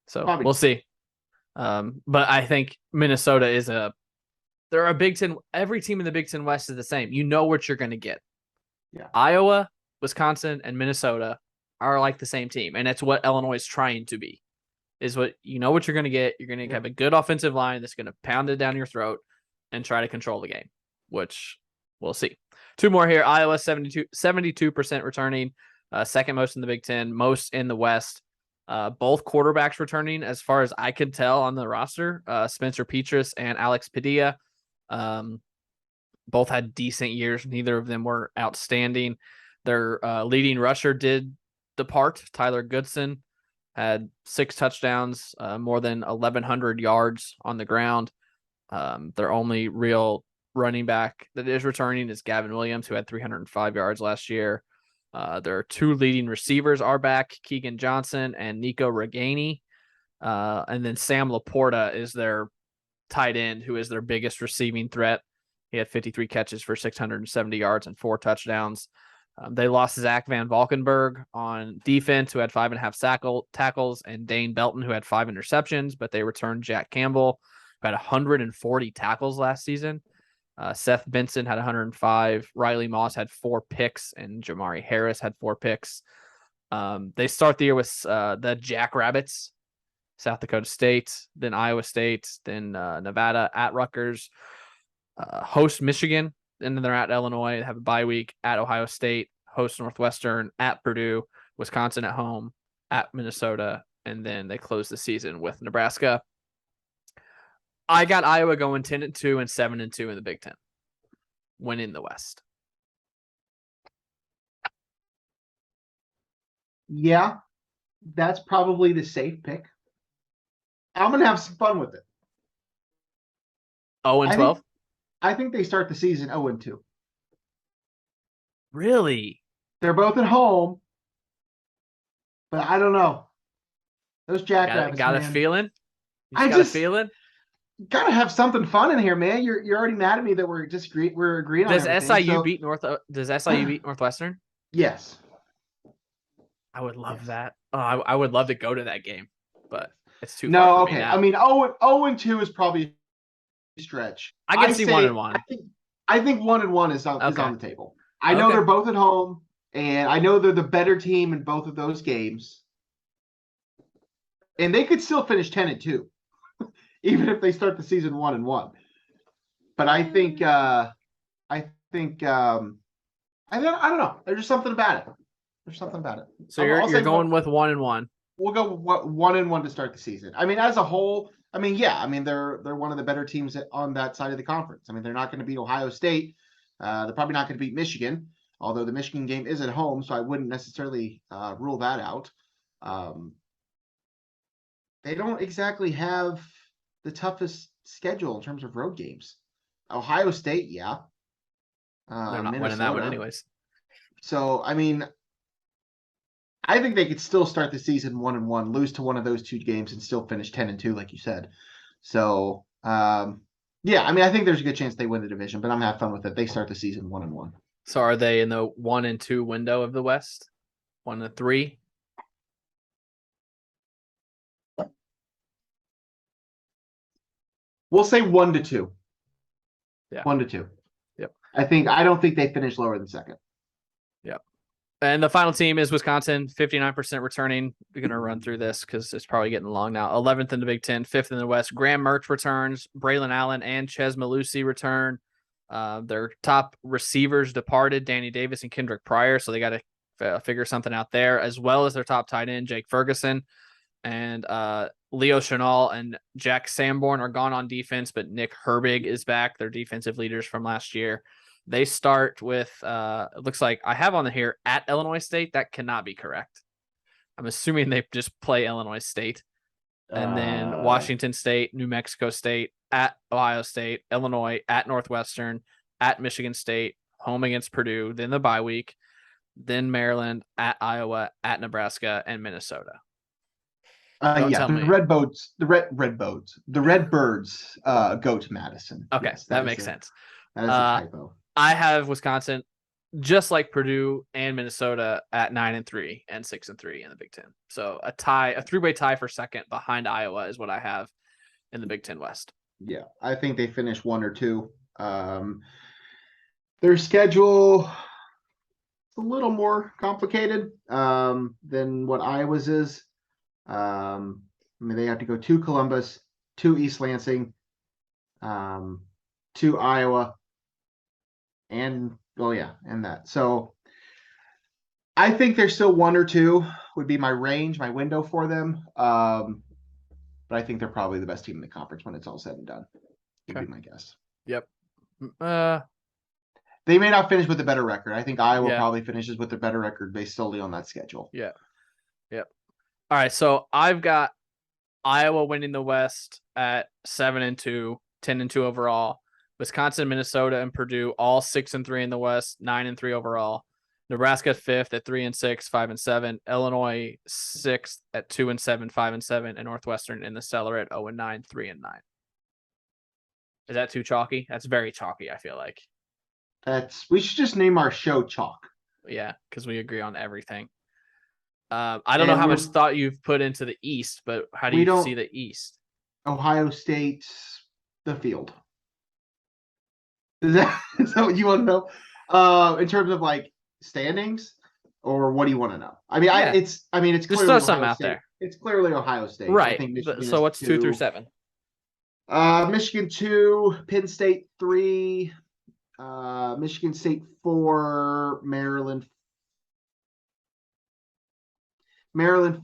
So probably. We'll see. But I think Minnesota they're a Big Ten. Every team in the Big Ten West is the same. You know what you're going to get. Yeah. Iowa, Wisconsin, and Minnesota are like the same team, and that's what Illinois is trying to be. Is what you know what you're going to get. You're going to have a good offensive line that's going to pound it down your throat and try to control the game, which we'll see. Two more here. Iowa 72% returning, second most in the Big Ten, most in the West. Both quarterbacks returning, as far as I could tell on the roster. Spencer Petras and Alex Padilla, both had decent years. Neither of them were outstanding. Their leading rusher did depart. Tyler Goodson had 6 touchdowns, more than 1,100 yards on the ground. Their only real running back that is returning is Gavin Williams, who had 305 yards last year. Their 2 leading receivers are back, Keegan Johnson and Nico Reganey. And then Sam Laporta is their tight end, who is their biggest receiving threat. He had 53 catches for 670 yards and 4 touchdowns. They lost Zach Van Valkenburg on defense, who had 5.5 tackles, and Dane Belton, who had 5 interceptions, but they returned Jack Campbell, who had 140 tackles last season. Seth Benson had 105. Riley Moss had 4 picks, and Jamari Harris had 4 picks. They start the year with the Jackrabbits, South Dakota State, then Iowa State, then Nevada at Rutgers, host Michigan, and then they're at Illinois. They have a bye week at Ohio State, host Northwestern, at Purdue, Wisconsin at home, at Minnesota, and then they close the season with Nebraska. I got Iowa going 10-2 and 7-2 in the Big Ten, winning the West. Yeah, that's probably the safe pick. I'm gonna have some fun with it. 0-12. I think they start the season 0-2. Really? They're both at home, but I don't know. Those Jackrabbits. Got a feeling? Got a feeling? Gotta have something fun in here, man. You're already mad at me that we're agreeing on everything. Does SIU beat Northwestern? Yes. I would love that. Oh, I would love to go to that game, but it's too far for okay. me now. I mean, 0-2 is probably a stretch. I can see 1-1. I think 1-1 is on the table. I know they're both at home, and I know they're the better team in both of those games. And they could still finish 10-2. Even if they start the season 1-1, but I don't know. There's just something about it. So you're going with 1-1. We'll go 1-1 to start the season. I mean, as a whole, they're one of the better teams on that side of the conference. I mean, they're not going to beat Ohio State. They're probably not going to beat Michigan, although the Michigan game is at home, so I wouldn't necessarily rule that out. They don't exactly have the toughest schedule in terms of road games. Ohio State, yeah. They're not winning that one anyways. So, I mean, I think they could still start the season 1-1, lose to one of those 2 games, and still finish 10-2, like you said. So, yeah, I mean, I think there's a good chance they win the division, but I'm gonna have fun with it. They start the season 1-1. So are they in the 1-2 window of the West? 1-3? We'll say 1-2. Yeah. 1-2. Yep. I don't think they finish lower than second. Yep. And the final team is Wisconsin, 59% returning. We're going to run through this because it's probably getting long now. 11th in the Big Ten, 5th in the West. Graham Mertz returns. Braylon Allen and Ches Malusi return. Their top receivers departed, Danny Davis and Kendrick Pryor, so they got to figure something out there, as well as their top tight end, Jake Ferguson. And Leo Chenal and Jack Sanborn are gone on defense, but Nick Herbig is back. They're defensive leaders from last year. They start with, it looks like I have on here at Illinois State. That cannot be correct. I'm assuming they just play Illinois State. And then Washington State, New Mexico State, at Ohio State, Illinois, at Northwestern, at Michigan State, home against Purdue, then the bye week, then Maryland, at Iowa, at Nebraska, and Minnesota. The Redbirds go to Madison. Okay, yes, that makes sense. That is a typo. I have Wisconsin, just like Purdue and Minnesota, at 9-3 and 6-3 in the Big Ten. So a three-way tie for second behind Iowa is what I have in the Big Ten West. Yeah, I think they finish 1 or 2. Their schedule is a little more complicated than what Iowa's is. They have to go to Columbus, to East Lansing, to Iowa, and that. So I think there's still 1 or 2 would be my window for them. But I think they're probably the best team in the conference when it's all said and done. Would be my guess. Yep. They may not finish with a better record. I think Iowa probably finishes with a better record based solely on that schedule. Yeah. Yep. All right. So I've got Iowa winning the West at 7-2, 10-2 overall. Wisconsin, Minnesota, and Purdue all 6-3 in the West, 9-3 overall. Nebraska 5th at 3-6, 5-7. Illinois 6th at 2-7, 5-7, and Northwestern in the cellar at 0-9, 3-9. Is that too chalky? That's very chalky, I feel like. We should just name our show Chalk. Yeah, because we agree on everything. I don't know how much thought you've put into the East, but how do you see the East? Ohio State, the field. Is that what you want to know? In terms of like standings, or what do you want to know? I mean, it's just clearly throw something out there. It's clearly Ohio State, right? I think So what's 2 through 7? Michigan 2, Penn State 3, Michigan State 4, Maryland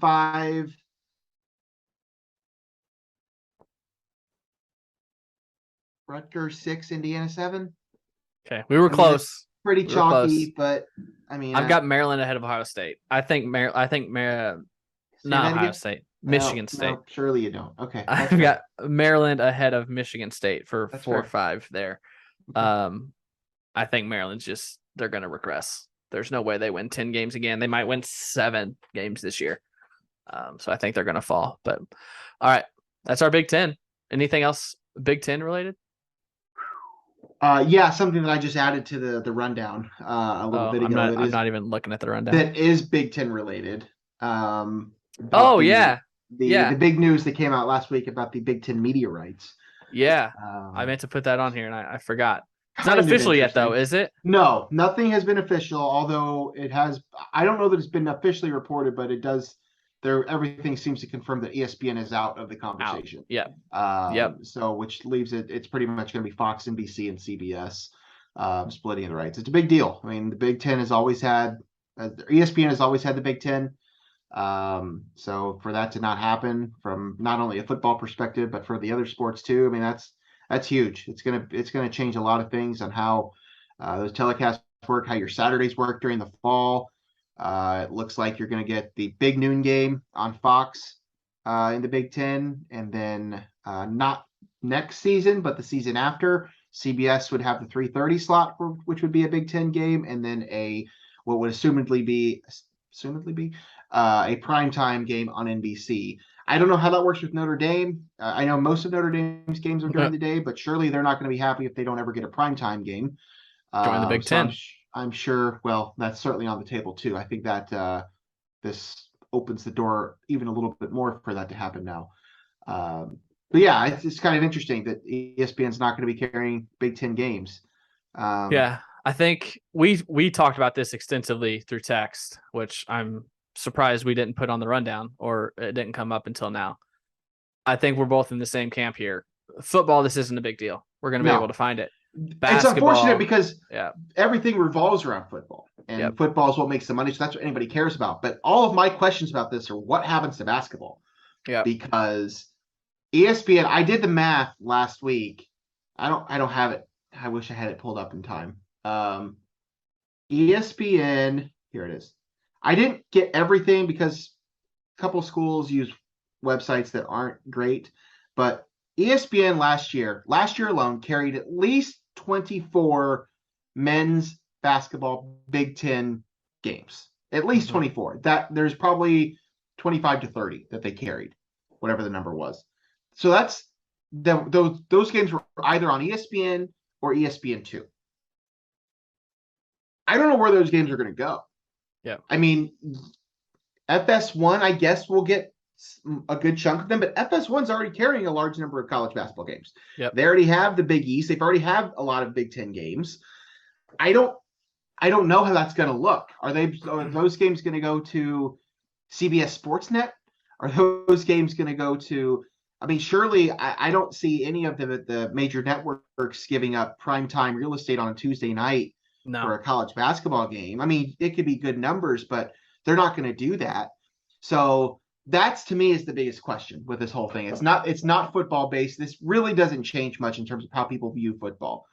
5. Rutgers 6, Indiana 7. Okay, we were close. Pretty chalky, but I mean, I've got Maryland ahead of Ohio State. I think not Ohio State, Michigan State. No, surely you don't. Okay, I've got Maryland ahead of Michigan State for 4 or 5 there. Okay. I think Maryland's they're going to regress. There's no way they win 10 games again. They might win 7 games this year. So I think they're going to fall. But all right, that's our Big Ten. Anything else Big Ten related? Something that I just added to the rundown a little bit ago. I'm not even looking at the rundown. That is Big Ten related. The big news that came out last week about the Big Ten media rights. Yeah, I meant to put that on here and I forgot. It's not official yet, though, is it? No, nothing has been official. Although it has, I don't know that it's been officially reported, but it does. Everything seems to confirm that ESPN is out of the conversation. So which leaves it's pretty much going to be Fox, NBC, and CBS splitting the rights. It's a big deal. I mean, the Big Ten has always had ESPN has always had the Big Ten. So for that to not happen from not only a football perspective, but for the other sports too, I mean, that's huge. It's gonna change a lot of things on how those telecasts work, how your Saturdays work during the fall. It looks like you're going to get the big noon game on Fox in the Big Ten, and then not next season, but the season after, CBS would have the 3:30 slot, which would be a Big Ten game, and then what would assumedly be a primetime game on NBC. I don't know how that works with Notre Dame. I know most of Notre Dame's games are during the day, but surely they're not going to be happy if they don't ever get a primetime game. Join the Big Ten. I'm sure, well, that's certainly on the table too. I think that this opens the door even a little bit more for that to happen now. But yeah, it's kind of interesting that ESPN's not going to be carrying Big Ten games. I I think we talked about this extensively through text, which I'm surprised we didn't put on the rundown or it didn't come up until now. I think we're both in the same camp here. Football, this isn't a big deal. We're going to be able to find it. It's unfortunate because yeah, everything revolves around football, and football is what makes the money. So that's what anybody cares about. But all of my questions about this are what happens to basketball. Yeah, because ESPN, I did the math last week. I don't have it. I wish I had it pulled up in time. ESPN, here it is. I didn't get everything because a couple schools use websites that aren't great, but ESPN last year alone carried at least 24 men's basketball Big Ten games. At least 24. That there's probably 25 to 30 that they carried, whatever the number was. So that's those games were either on ESPN or ESPN2. I don't know where those games are going to go. Yeah. I mean, FS1, I guess we'll get a good chunk of them, but FS1's already carrying a large number of college basketball games. Yep. They already have the Big East. They've already have a lot of Big Ten games. I don't know how that's going to look. Are those games going to go to CBS Sportsnet? Are those games going to go to? I mean, surely I don't see any of the major networks giving up primetime real estate on a Tuesday night for a college basketball game. I mean, it could be good numbers, but they're not going to do that. So that's, to me, is the biggest question with this whole thing. It's not football based. This really doesn't change much in terms of how people view football.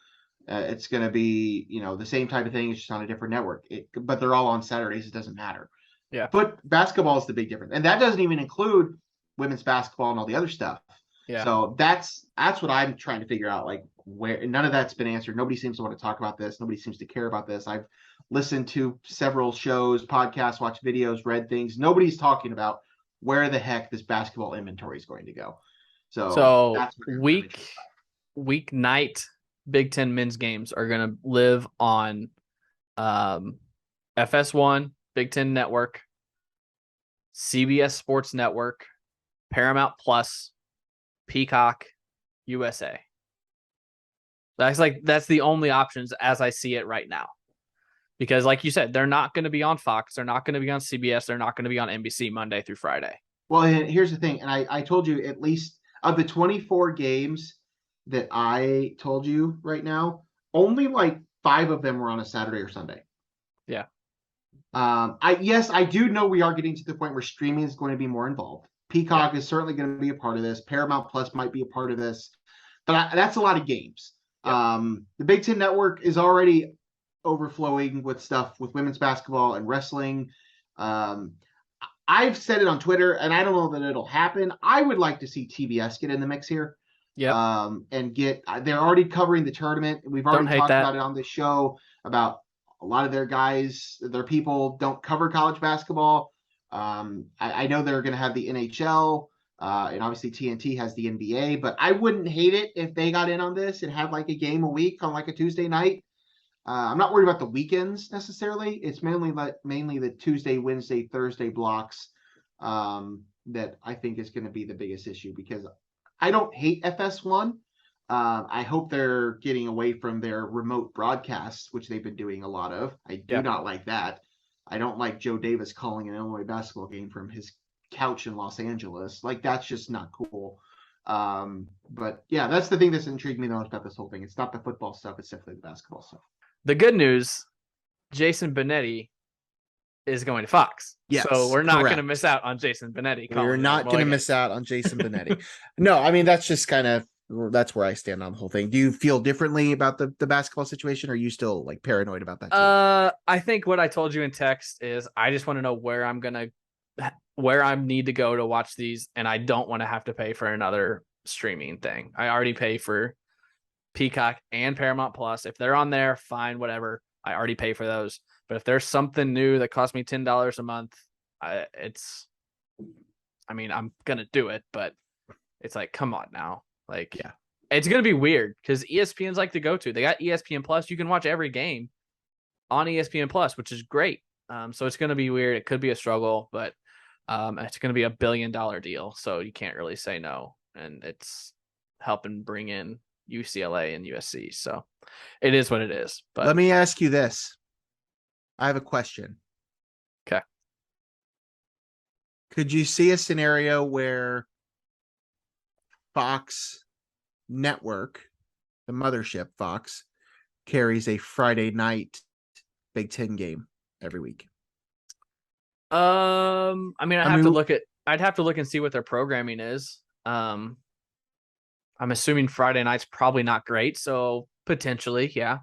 It's going to be, the same type of thing. It's just on a different network. But they're all on Saturdays. It doesn't matter. Yeah. But basketball is the big difference, and that doesn't even include women's basketball and all the other stuff. Yeah. So that's what I'm trying to figure out. Like, where none of that's been answered. Nobody seems to want to talk about this. Nobody seems to care about this. I've listened to several shows, podcasts, watched videos, read things. Nobody's talking about where the heck this basketball inventory is going to go. So that's weeknight Big Ten men's games are going to live on FS1, Big Ten Network, CBS Sports Network, Paramount Plus, Peacock, USA. That's the only options as I see it right now. Because like you said, they're not going to be on Fox. They're not going to be on CBS. They're not going to be on NBC Monday through Friday. Well, and here's the thing. And I told you, at least of the 24 games that I told you right now, only like 5 of them were on a Saturday or Sunday. Yeah. I do know we are getting to the point where streaming is going to be more involved. Peacock is certainly going to be a part of this. Paramount Plus might be a part of this, but that's a lot of games. The Big Ten Network is already overflowing with stuff with women's basketball and wrestling. I've said it on Twitter, and I don't know that it'll happen. I would like to see TBS get in the mix here. Yeah. And they're already covering the tournament. We've already talked about it on this show about a lot of their guys, their people don't cover college basketball. I know they're going to have the NHL, and obviously TNT has the NBA, but I wouldn't hate it if they got in on this and had like a game a week on like a Tuesday night. I'm not worried about the weekends necessarily. It's mainly the Tuesday, Wednesday, Thursday blocks that I think is going to be the biggest issue, because I don't hate FS1. I hope they're getting away from their remote broadcasts, which they've been doing a lot of. I do not like that. I don't like Joe Davis calling an Illinois basketball game from his couch in Los Angeles. Like, that's just not cool. But yeah, that's the thing that's intrigued me the most about this whole thing. It's not the football stuff. It's simply the basketball stuff. The good news, Jason Benetti is going to Fox. Yes, so we're not going to miss out on Jason Benetti. We're not going to miss out on Jason Benetti. No, I mean, that's just that's where I stand on the whole thing. Do you feel differently about the basketball situation? Or are you still like paranoid about that too? I think what I told you in text is I just want to know where I need to go to watch these, and I don't want to have to pay for another streaming thing. I already pay for Peacock and Paramount Plus. If they're on there, fine, whatever. I already pay for those. But if there's something new that costs me $10 a month, I'm gonna do it, but it's like, come on now. Like, yeah, it's gonna be weird because ESPN's like the go-to. They got ESPN Plus. You can watch every game on ESPN Plus, which is great. So it's gonna be weird. It could be a struggle, but it's gonna be $1 billion deal, so you can't really say no. And it's helping bring in, UCLA and USC. So it is what it is. But let me ask you this. I have a question. Okay. Could you see a scenario where Fox Network, the mothership Fox, carries a Friday night Big Ten game every week? I mean, I'd have to look and see what their programming is. I'm assuming Friday night's probably not great, so potentially, yeah.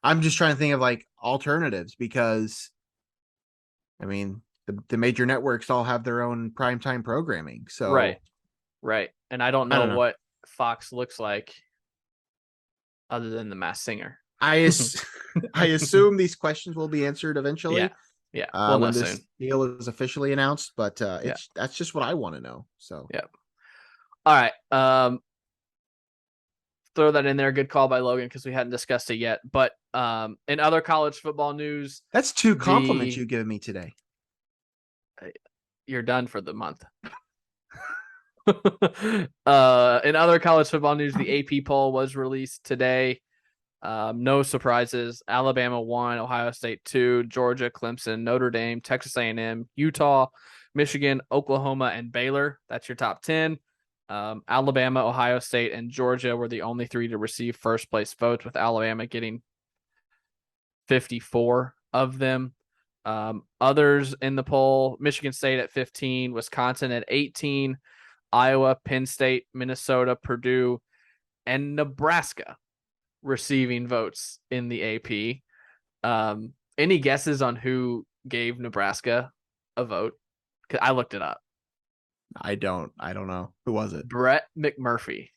I'm just trying to think of like alternatives because, I mean, the major networks all have their own primetime programming. So right. And I don't know what Fox looks like other than The Masked Singer. I assume these questions will be answered eventually. Yeah. We'll know when this soon. deal is officially announced, but that's just what I want to know. So yeah. All right. Throw that in there. Good call by Logan because we hadn't discussed it yet. But in other college football news, that's 2 compliments you've given me today. You're done for the month. In other college football news, the AP poll was released today. No surprises. Alabama 1, Ohio State 2, Georgia, Clemson, Notre Dame, Texas A&M, Utah, Michigan, Oklahoma, and Baylor. That's your top 10. Alabama, Ohio State, and Georgia were the only 3 to receive first place votes, with Alabama getting 54 of them. Others in the poll: Michigan State at 15, Wisconsin at 18, Iowa, Penn State, Minnesota, Purdue, and Nebraska receiving votes in the AP. Any guesses on who gave Nebraska a vote? 'Cause I looked it up. I don't know. Who was it? Brett McMurphy.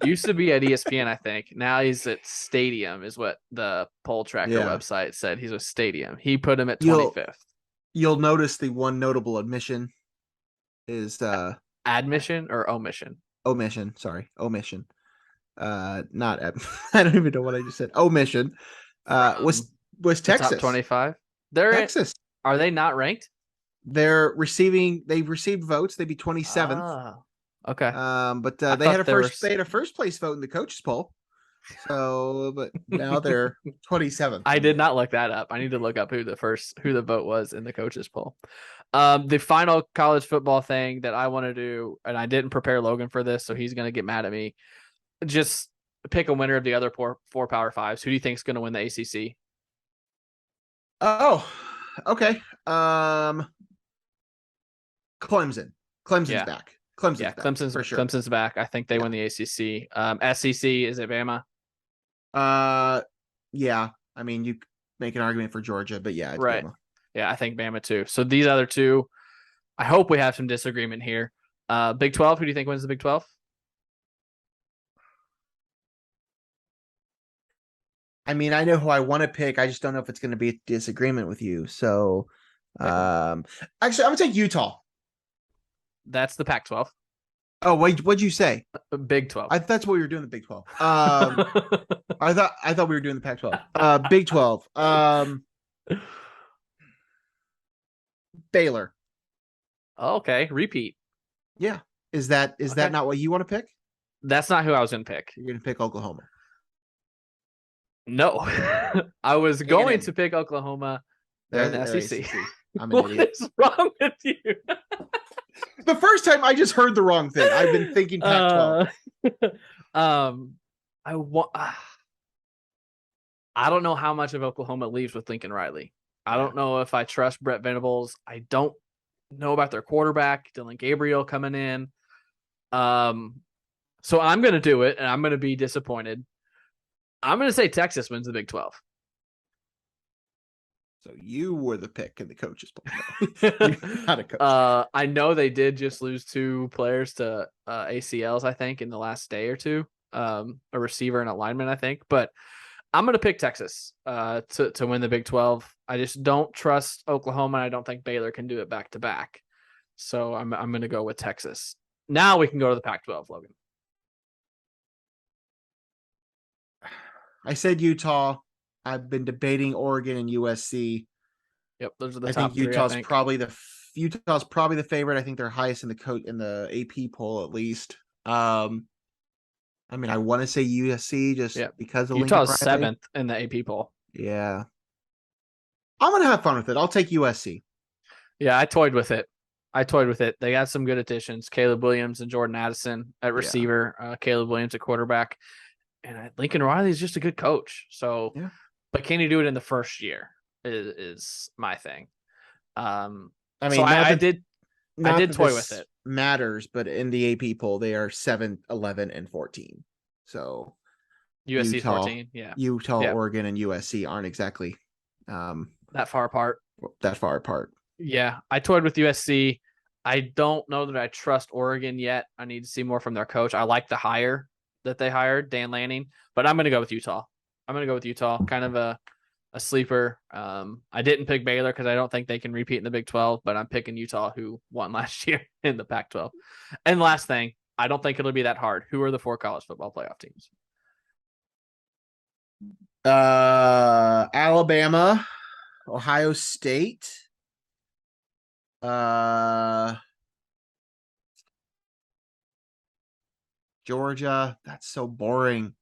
Used to be at ESPN, I think. Now he's at Stadium, is what the poll tracker website said. He's with Stadium. He put him at 25th. You'll notice the one notable admission is admission or omission? Omission. Sorry, omission. Not I don't even know what I just said. Omission. Was Texas top 25? They're Texas. Are they not ranked? They've received votes. They'd be 27th. Okay. But they had a first place vote in the coaches poll. So, but now they're 27th. I did not look that up. I need to look up who the vote was in the coaches poll. The final college football thing that I want to do, and I didn't prepare Logan for this, so he's going to get mad at me. Just pick a winner of the other four Power Fives. Who do you think is going to win the ACC? Oh, okay. Clemson. Clemson's back. Clemson's for sure. Clemson's back. I think they win the ACC. SEC, is it Bama? Yeah. I mean, you make an argument for Georgia, but yeah, it's right. Bama. Yeah, I think Bama too. So these other two, I hope we have some disagreement here. Big 12. Who do you think wins the Big 12? I mean, I know who I want to pick. I just don't know if it's going to be a disagreement with you. So, actually, I'm going to take Utah. That's the Pac-12. Oh, wait, what'd you say? Big 12. That's what we were doing the Big 12. I thought we were doing the Pac-12. Big 12. Baylor. Okay, repeat. Yeah. Is that not what you want to pick? That's not who I was going to pick. You're going to pick Oklahoma. No. I was going to pick Oklahoma. They're in the SEC. I'm an idiot. What is wrong with you? The first time I just heard the wrong thing. I've been thinking Pac-12. I don't know how much of Oklahoma leaves with Lincoln Riley. I don't know if I trust Brett Venables. I don't know about their quarterback, Dylan Gabriel, coming in. So I'm going to do it, and I'm going to be disappointed. I'm going to say Texas wins the Big 12. So you were the pick in the coaches poll. You're not a coach. I know they did just lose 2 players to ACLs, I think, in the last day or two. A receiver and a lineman, I think. But I'm going to pick Texas to win the Big 12. I just don't trust Oklahoma, and I don't think Baylor can do it back-to-back. So I'm going to go with Texas. Now we can go to the Pac-12, Logan. I said Utah. I've been debating Oregon and USC. Yep, those are the I top think Utah's 3, probably the favorite. I think they're highest in the AP poll at least. I mean, I want to say USC just Yeah. because of Lincoln Utah's Riley. 7th in the AP poll. Yeah. I'm going to have fun with it. I'll take USC. Yeah, I toyed with it. They got some good additions. Caleb Williams and Jordan Addison at receiver. Caleb Williams at quarterback. And Lincoln Riley is just a good coach. So, Yeah. but can you do it in the first year is my thing. I So mean, I did toy with it. Matters, but in the AP poll, they are 7, 11, and 14. So USC 14. Yeah. Utah, Oregon, and USC aren't exactly that far apart. Yeah, I toyed with USC. I don't know that I trust Oregon yet. I need to see more from their coach. I like the hire that they hired, Dan Lanning, but I'm going to go with Utah. Kind of a sleeper. I didn't pick Baylor because I don't think they can repeat in the Big 12, but I'm picking Utah, who won last year in the Pac-12. And last thing, I don't think it'll be that hard. Who are the 4 college football playoff teams? Alabama, Ohio State, Georgia. That's so boring.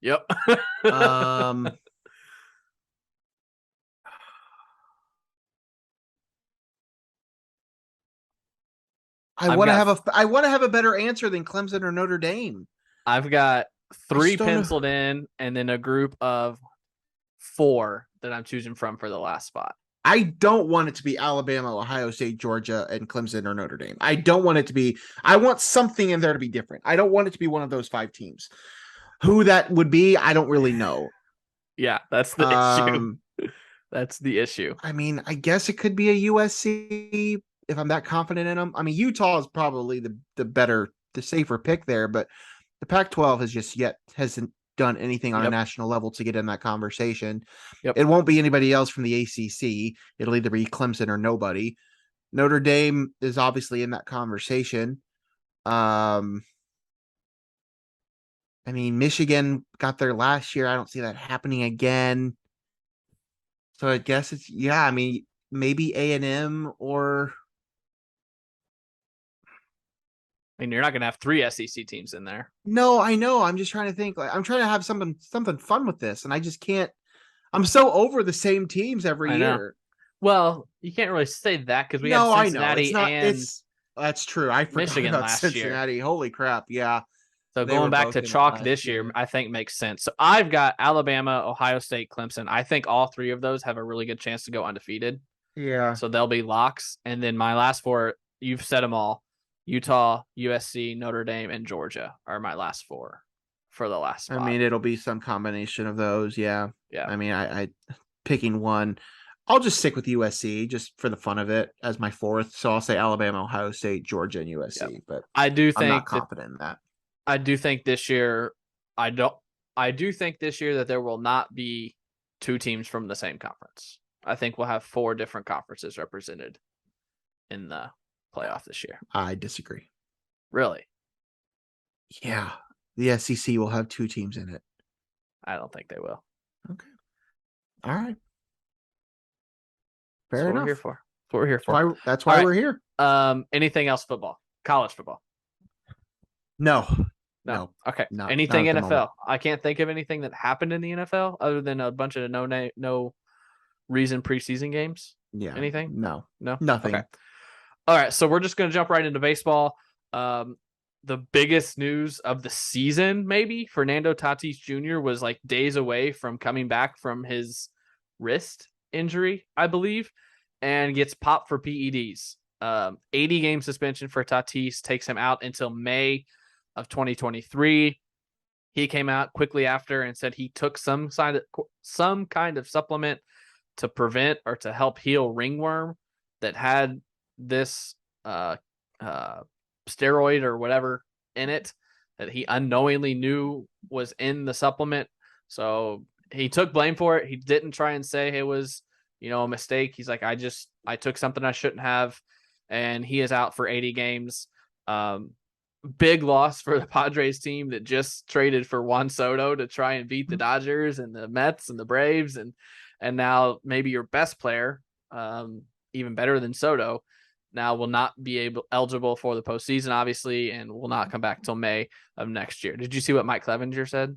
Yep. I want to have a better answer than Clemson or Notre Dame. I've got 3 penciled in, and then a group of 4 that I'm choosing from for the last spot. I don't want it to be Alabama, Ohio State, Georgia, and Clemson or Notre Dame. I don't want it to be. I want something in there to be different. I don't want it to be one of those 5 teams. Who that would be, I don't really know. Yeah, that's the issue. That's the issue. I mean, I guess it could be a USC if I'm that confident in them. I mean, Utah is probably the safer pick there, but the Pac-12 hasn't done anything on a national level to get in that conversation. It won't be anybody else from the ACC. It'll either be Clemson or nobody. Notre Dame is obviously in that conversation. I mean, Michigan got there last year. I don't see that happening again. So I guess I mean, maybe A&M or... I mean, you're not going to have 3 SEC teams in there. No, I know. I'm just trying to think. I'm trying to have something fun with this, and I just can't. I'm so over the same teams every year. Well, you can't really say that because we have Cincinnati that's true. I forgot Michigan about last Cincinnati. year. Holy crap! Yeah. So going back to chalk this year, I think makes sense. So I've got Alabama, Ohio State, Clemson. I think all 3 of those have a really good chance to go undefeated. Yeah. So they'll be locks. And then my last 4, you've said them all. Utah, USC, Notre Dame, and Georgia are my last 4 for the last spot. I mean, it'll be some combination of those. Yeah. Yeah. I mean, I picking one. I'll just stick with USC just for the fun of it as my 4th. So I'll say Alabama, Ohio State, Georgia, and USC. Yep. But I'm not confident in that. I do think this year that there will not be 2 teams from the same conference. I think we'll have 4 different conferences represented in the playoff this year. I disagree. Really? Yeah. The SEC will have 2 teams in it. I don't think they will. Okay. All right. Fair enough. That's what we're here for. That's why we're here. Anything else football? College football? No. Okay. No, anything NFL? I can't think of anything that happened in the NFL other than a bunch of no reason preseason games. Yeah. Anything? No. Nothing. Okay. All right. So we're just going to jump right into baseball. The biggest news of the season, maybe Fernando Tatis Jr. was like days away from coming back from his wrist injury, I believe, and gets popped for PEDs. 80-game suspension for Tatis takes him out until May of 2023. He came out quickly after and said he took some kind of supplement to prevent or to help heal ringworm that had this steroid or whatever in it that he unknowingly knew was in the supplement. So he took blame for it. He didn't try and say it was, a mistake. He's like, I took something I shouldn't have. And he is out for 80 games. Big loss for the Padres team that just traded for Juan Soto to try and beat the Dodgers and the Mets and the Braves. And now maybe your best player, even better than Soto, now will not be eligible for the postseason, obviously, and will not come back till May of next year. Did you see what Mike Clevenger said?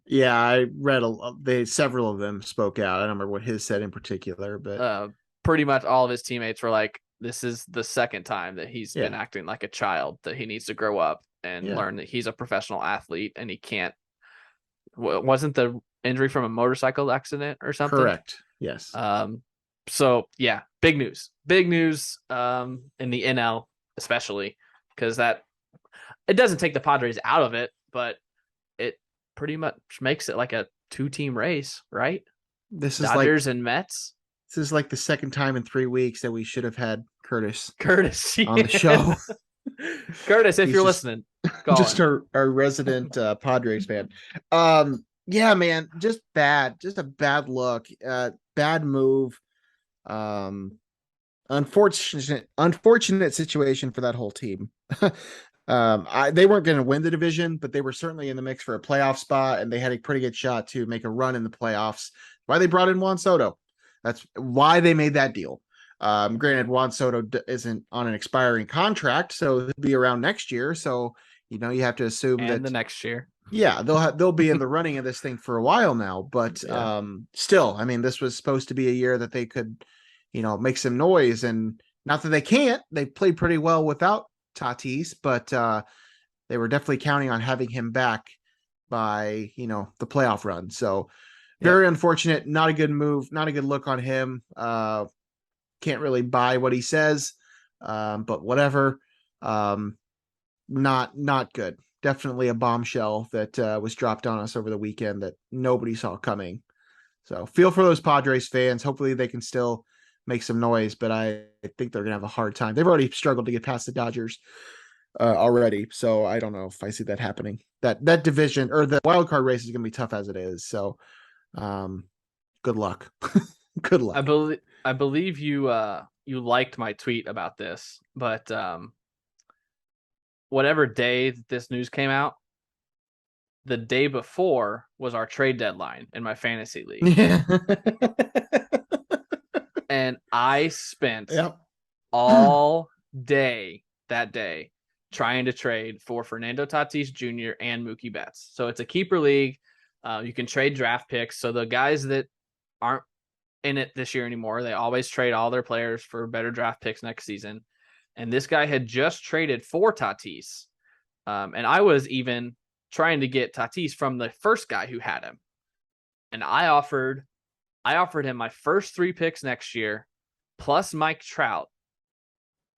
Yeah, I read several of them spoke out. I don't remember what his said in particular, but pretty much all of his teammates were like, this is the second time that he's been yeah. acting like a child, that he needs to grow up and Yeah. learn that he's a professional athlete and he can't. Wasn't the injury from a motorcycle accident or something? Correct. Yes. So yeah, big news in the NL, especially because it doesn't take the Padres out of it, but it pretty much makes it like a 2-team race, right? This is Dodgers and Mets. This is like the second time in 3 weeks that we should have had Curtis on the show. Curtis, if you're listening, just our resident Padres fan. Yeah, man, just a bad look, bad move. Unfortunate situation for that whole team. They weren't going to win the division, but they were certainly in the mix for a playoff spot, and they had a pretty good shot to make a run in the playoffs. Why they brought in Juan Soto. That's why they made that deal. Granted, Juan Soto isn't on an expiring contract, so he'll be around next year. So, you have to assume that the next year. Yeah, they'll be in the running of this thing for a while now. But still, I mean, this was supposed to be a year that they could, make some noise. And not that they can't. They played pretty well without Tatis, but they were definitely counting on having him back by, the playoff run. So very unfortunate. Not a good move. Not a good look on him. Can't really buy what he says, but whatever. Not good. Definitely a bombshell that was dropped on us over the weekend that nobody saw coming. So feel for those Padres fans. Hopefully they can still make some noise, but I think they're going to have a hard time. They've already struggled to get past the Dodgers already. So I don't know if I see that happening. That division or the wild card race is going to be tough as it is. So good luck. Good luck. I believe you liked my tweet about this, but whatever day this news came out, the day before was our trade deadline in my fantasy league. Yeah. And I spent all day that day trying to trade for Fernando Tatis Jr. and Mookie Betts. So it's a keeper league. You can trade draft picks. So the guys that aren't in it this year anymore, they always trade all their players for better draft picks next season. And this guy had just traded for Tatis. And I was even trying to get Tatis from the first guy who had him. And I offered him my first 3 picks next year, plus Mike Trout.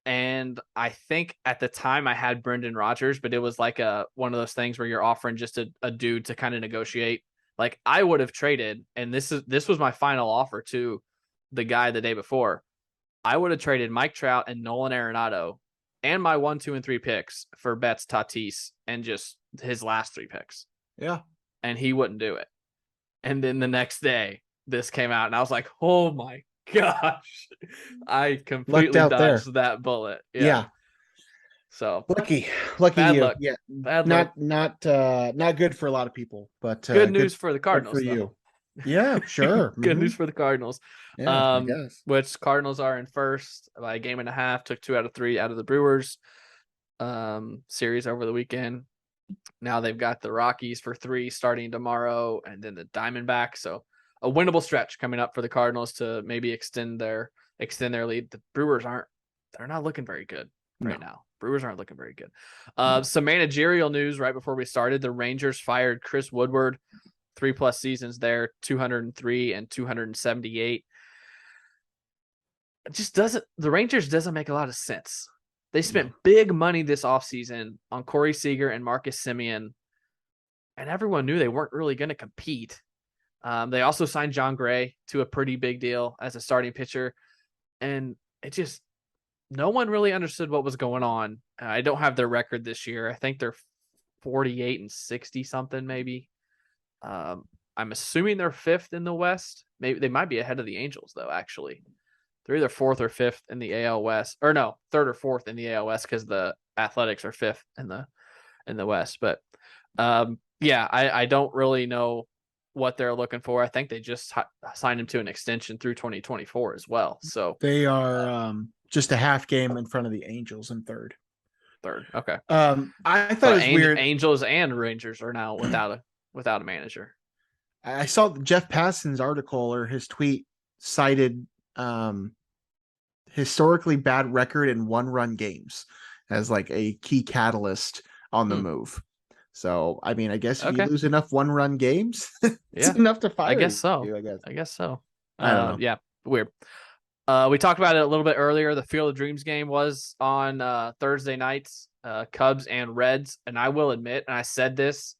And I think at the time I had Brendan Rodgers, but it was like one of those things where you're offering just a dude to kind of negotiate. Like I would have traded, and this was my final offer to the guy the day before. I would have traded Mike Trout and Nolan Arenado and my 1, 2, and 3 picks for Betts, Tatis, and just his last 3 picks. Yeah. And he wouldn't do it. And then the next day, this came out, and I was like, oh my gosh. I completely dodged that bullet. Yeah. So lucky bad you. Luck. Yeah. Bad not good for a lot of people, but good news for the Cardinals. For you. Yeah, sure. Good news for the Cardinals. Yeah, I guess. Which Cardinals are in first by a game and a half, took 2 out of 3 out of the Brewers series over the weekend. Now they've got the Rockies for 3 starting tomorrow, and then the Diamondbacks. So a winnable stretch coming up for the Cardinals to maybe extend their lead. The Brewers they're not looking very good right now. Brewers aren't looking very good. Some managerial news right before we started. The Rangers fired Chris Woodward, 3+ seasons there, 203 and 278. The Rangers doesn't make a lot of sense. They spent big money this offseason on Corey Seager and Marcus Semien, and everyone knew they weren't really going to compete. They also signed John Gray to a pretty big deal as a starting pitcher, and no one really understood what was going on. I don't have their record this year. I think they're 48 and 60 something maybe. I'm assuming they're 5th in the West. Maybe they might be ahead of the Angels though, actually. They're either 4th or 5th in the AL West, or no, 3rd or 4th in the AL West because the Athletics are 5th in the West. But I don't really know what they're looking for. I think they just signed him to an extension through 2024 as well. So they are just a half game in front of the Angels in third. Third. Okay. I thought So it was weird. Angels and Rangers are now without a manager. I saw Jeff Passan's article or his tweet cited historically bad record in 1-run games as like a key catalyst on the move. So, I mean, I guess if you lose enough 1-run games, it's enough to fire. I guess so. You, I guess so. I don't know. Yeah, weird. We talked about it a little bit earlier. The Field of Dreams game was on Thursday nights, Cubs and Reds. And I will admit, and I said this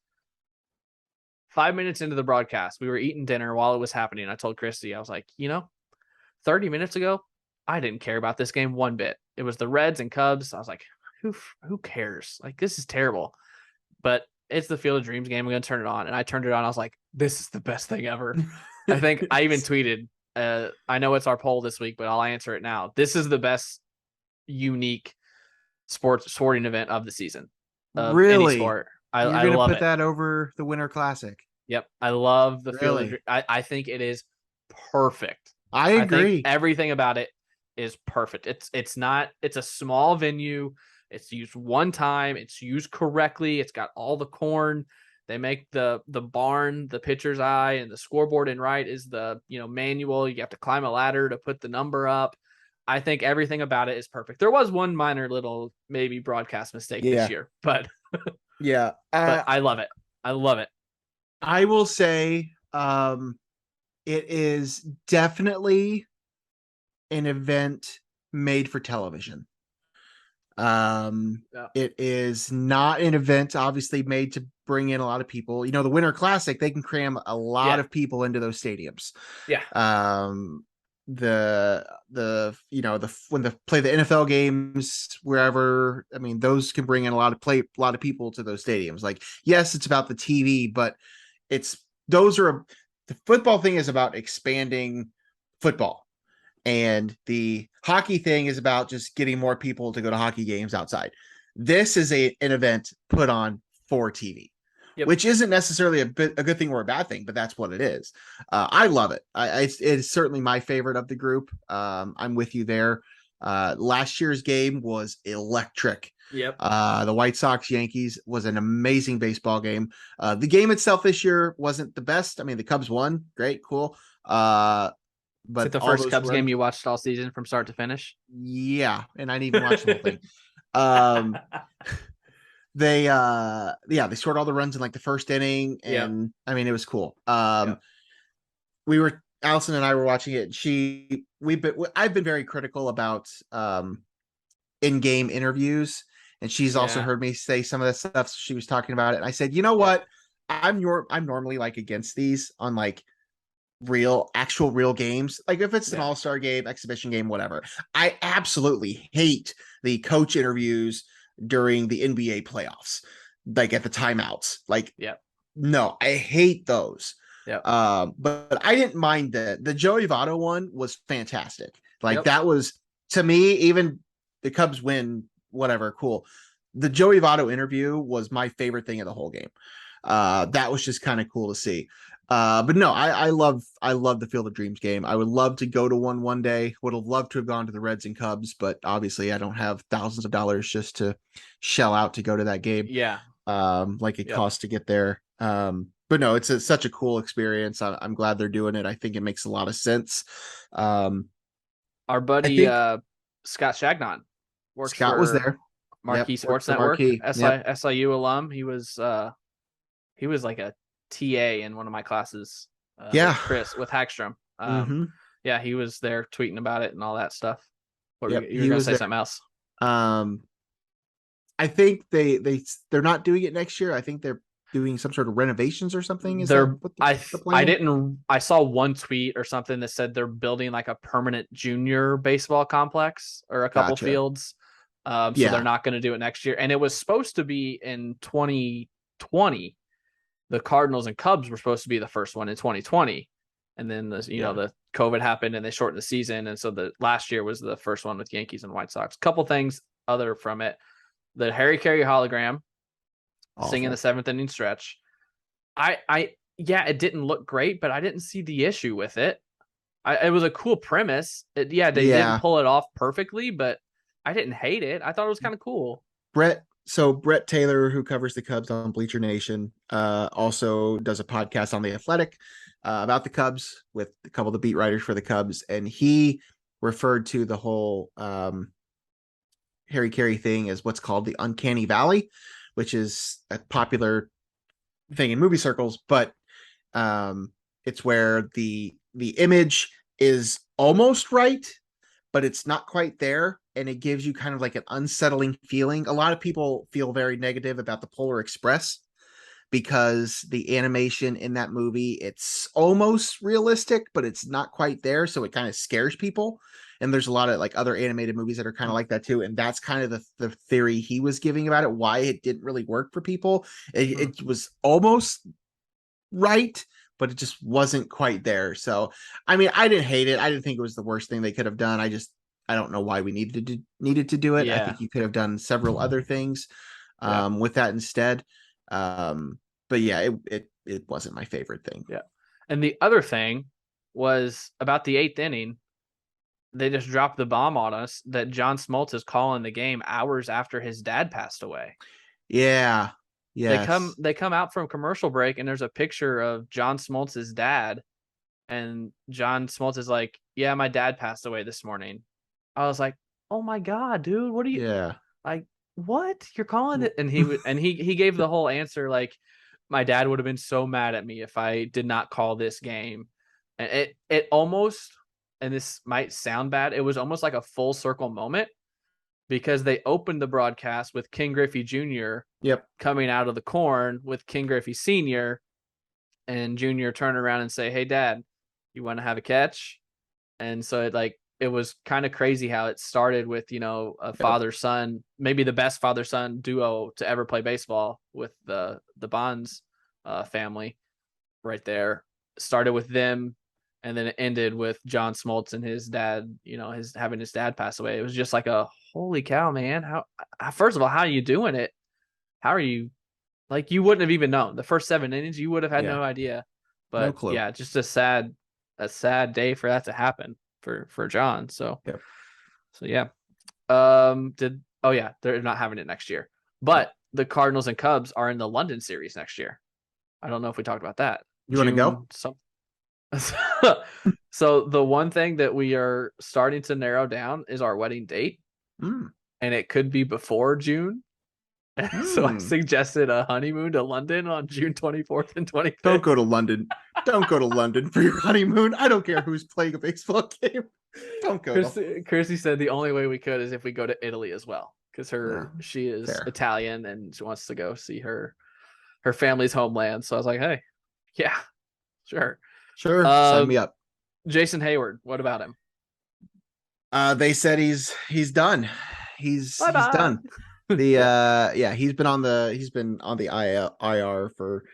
5 minutes into the broadcast, we were eating dinner while it was happening. I told Christy, I was like, 30 minutes ago, I didn't care about this game one bit. It was the Reds and Cubs. I was like, who cares? Like, this is terrible. But it's the Field of Dreams game. I'm going to turn it on. And I turned it on. I was like, this is the best thing ever. I think I even tweeted, I know it's our poll this week, but I'll answer it now. This is the best unique sporting event of the season. Really? Any sport. I love it. You're going to put that over the Winter Classic. Yep. I love the Field of Dreams. I think it is perfect. I agree. I think everything about it is perfect. It's a small venue. It's used one time. It's used correctly. It's got all the corn. They make the barn, the pitcher's eye, and the scoreboard in right is the manual. You have to climb a ladder to put the number up. I think everything about it is perfect. There was one minor little maybe broadcast mistake this year, but yeah, but I love it. I love it. I will say, it is definitely an event made for television. It is not an event obviously made to bring in a lot of people. The Winter Classic, they can cram a lot of people into those stadiums. Yeah. When they play the NFL games wherever, I mean, those can bring in a lot of people to those stadiums. Like, yes, it's about the TV, but the football thing is about expanding football. And the hockey thing is about just getting more people to go to hockey games outside. This is an event put on for TV, which isn't necessarily a good thing or a bad thing, but that's what it is. I love it. It's certainly my favorite of the group. I'm with you there. Last year's game was electric. Yep. The White Sox Yankees was an amazing baseball game. The game itself this year wasn't the best. I mean, the Cubs won. Great, cool. But is it the first Cubs game you watched all season from start to finish? Yeah, and I didn't even watch the whole thing. They scored all the runs in like the first inning, and I mean, it was cool. Allison and I were watching it. I've been very critical about in-game interviews, and she's also heard me say some of that stuff. So she was talking about it, and I said, you know what? I'm normally like against these on like actual real games. Like if it's an all-star game, exhibition game, whatever. I absolutely hate the coach interviews during the NBA playoffs, like at the timeouts. Like, no, I hate those. But I didn't mind the Joey Votto one was fantastic. Like that was, to me, even the Cubs win, whatever, cool. The Joey Votto interview was my favorite thing of the whole game. That was just kind of cool to see. But no, I love the Field of Dreams game. I would love to go to one day. Would have loved to have gone to the Reds and Cubs, but obviously I don't have thousands of dollars just to shell out to go to that game. Yeah. Like it costs to get there. But no, it's such a cool experience. I'm glad they're doing it. I think it makes a lot of sense. Our buddy Scott Shagnon was there. Marquee Sports Network, SIU alum. He was like a TA in one of my classes. With Hagstrom. Yeah, he was there tweeting about it and all that stuff. You were gonna say something else. I think they're not doing it next year. I think they're doing some sort of renovations or something. I saw one tweet or something that said they're building like a permanent junior baseball complex or a couple fields. So they're not going to do it next year. And it was supposed to be in 2020. The Cardinals and Cubs were supposed to be the first one in 2020. And then the COVID happened and they shortened the season. And so the last year was the first one with Yankees and White Sox. Couple things other from it. The Harry Carey hologram singing the seventh inning stretch. It didn't look great, but I didn't see the issue with it. It was a cool premise. They didn't Yeah. pull it off perfectly, but I didn't hate it. I thought it was kind of cool. Brett Taylor, who covers the Cubs on Bleacher Nation, also does a podcast on The Athletic about the Cubs with a couple of the beat writers for the Cubs. And he referred to the whole Harry Carey thing as what's called the uncanny valley, which is a popular thing in movie circles, but it's where the image is almost right, but it's not quite there, and it gives you kind of like an unsettling feeling. A lot of people feel very negative about the Polar Express because the animation in that movie, it's almost realistic, but it's not quite there, so it kind of scares people. And there's a lot of like other animated movies that are kind of like that too, and that's kind of the theory he was giving about it, why it didn't really work for people. It was almost right, but it just wasn't quite there. So I mean, I didn't hate it. I didn't think it was the worst thing they could have done. I don't know why we needed to do it. I Yeah. think you could have done several other things with that instead. But yeah, it wasn't my favorite thing. Yeah. And the other thing was about the 8th inning. They just dropped the bomb on us that John Smoltz is calling the game hours after his dad passed away. Yeah. Yes. They come out from commercial break and there's a picture of John Smoltz's dad, and John Smoltz is like, "Yeah, my dad passed away this morning." I was like, "Oh my god, dude, what are you Yeah. like? What you're calling it?" And he gave the whole answer like, "My dad would have been so mad at me if I did not call this game," and it almost, and this might sound bad, it was almost like a full circle moment because they opened the broadcast with King Griffey Jr. Yep. coming out of the corn with King Griffey Sr. and Jr. turn around and say, "Hey, Dad, you want to have a catch?" And so it was kind of crazy how it started with, a father-son, maybe the best father-son duo to ever play baseball with the Bonds family right there. Started with them, and then it ended with John Smoltz and his dad, having his dad pass away. It was just like a holy cow, man. First of all, how are you doing it? How are you, like, you wouldn't have even known the first 7 innings. You would have had no idea, but No clue. yeah, just a sad day for that to happen for John. So, Yep. so yeah. They're not having it next year, but the Cardinals and Cubs are in the London series next year. I don't know if we talked about that. You want to go? So the one thing that we are starting to narrow down is our wedding date, and it could be before June. So I suggested a honeymoon to London on June 24th and 25th. Don't go to London. Don't go to London for your honeymoon. I don't care who's playing a baseball game. Don't go. Kirsty said the only way we could is if we go to Italy as well, because she is fair. Italian and she wants to go see her family's homeland. So I was like, hey, yeah, sure. Sign me up. Jason Hayward, what about him? They said he's done. He's done. He's been on the IR for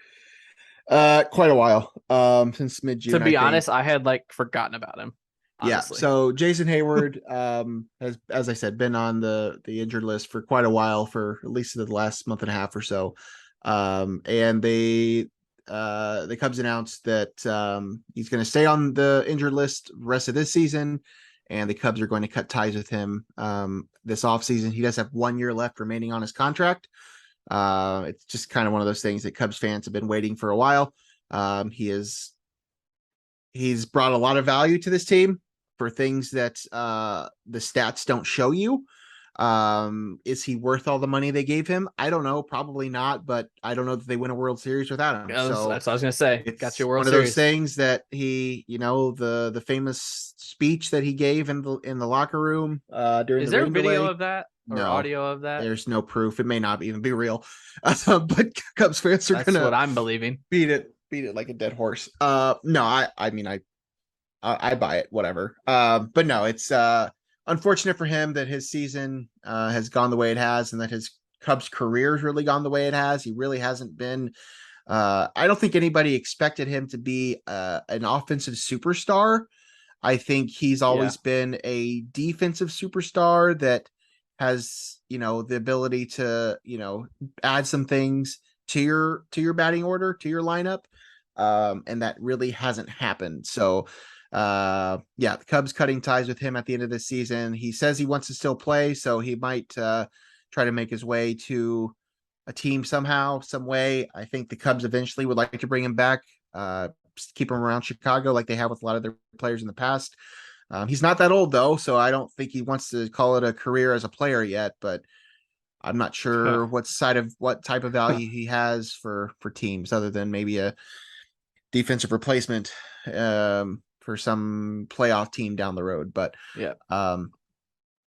quite a while. Since mid-June. To be honest, I had forgotten about him. Honestly. Yeah. So Jason Hayward has, as I said, been on the injured list for quite a while, for at least the last month and a half or so. And the Cubs announced that he's going to stay on the injured list the rest of this season, and the Cubs are going to cut ties with him this offseason. He does have 1 year left remaining on his contract. It's just kind of one of those things that Cubs fans have been waiting for a while. He's brought a lot of value to this team for things that the stats don't show you. Is he worth all the money they gave him? I don't know, probably not, but I don't know that they win a World Series without him. So that's what I was gonna say. It's got your World one Series. of those things that he, the famous speech that he gave in the locker room during Is the there rain video delay? of that or No. audio of that? There's no proof. It may not even be real. But Cubs fans are That's what I'm believing. Beat it like a dead horse. No, I mean I buy it, whatever. But no, it's unfortunate for him that his season has gone the way it has, and that his Cubs career has really gone the way it has. He really hasn't been. I don't think anybody expected him to be an offensive superstar. I think he's always been a defensive superstar that has, the ability to, add some things to your batting order, to your lineup. And that really hasn't happened. So The Cubs cutting ties with him at the end of the season. He says he wants to still play, so he might try to make his way to a team somehow, some way. I think the Cubs eventually would like to bring him back, keep him around Chicago like they have with a lot of their players in the past. He's not that old though, so I don't think he wants to call it a career as a player yet, but I'm not sure what type of value he has for teams other than maybe a defensive replacement for some playoff team down the road. But yeah,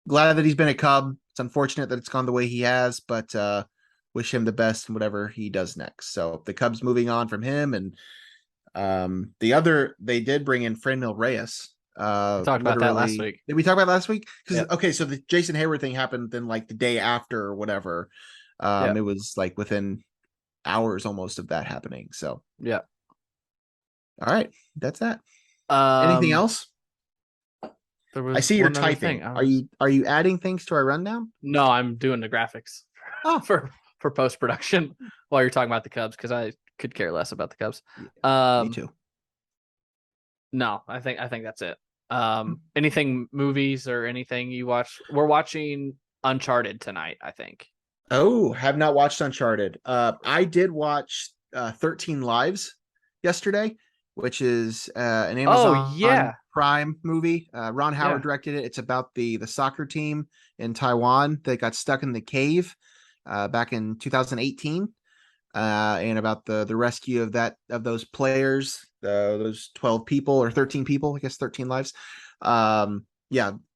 glad that he's been a Cub. It's unfortunate that it's gone the way he has, but wish him the best in whatever he does next. So the Cubs moving on from him, and they did bring in Franmil Reyes. We talked about that last week. Did we talk about last week? Because Yep. okay, so the Jason Hayward thing happened then like the day after or whatever. It was like within hours almost of that happening. So yeah. All right, that's that. Anything else? I see you're typing. Are you adding things to our rundown? No, I'm doing the graphics for post production while you're talking about the Cubs because I could care less about the Cubs. Me too. No, I think that's it. Anything movies or anything you watch? We're watching Uncharted tonight, I think. Oh, have not watched Uncharted. I did watch 13 Lives yesterday, which is an Amazon Prime movie. Ron Howard directed it. It's about the soccer team in Taiwan that got stuck in the cave back in 2018, and about the rescue of those players, those 12 people or 13 people, I guess 13 lives. Ron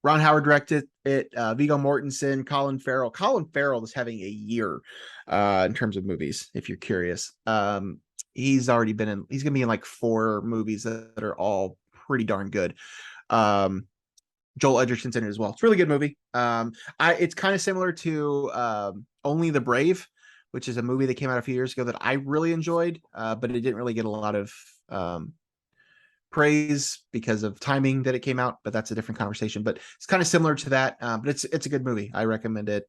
Howard directed it. Viggo Mortensen, Colin Farrell. Colin Farrell is having a year in terms of movies, if you're curious. He's already been he's gonna be in like 4 movies that are all pretty darn good. Joel Edgerton's in it as well. It's a really good movie. It's kind of similar to Only the Brave, which is a movie that came out a few years ago that I really enjoyed, but it didn't really get a lot of praise because of timing that it came out, but that's a different conversation. But it's kind of similar to that, but it's a good movie. I recommend it.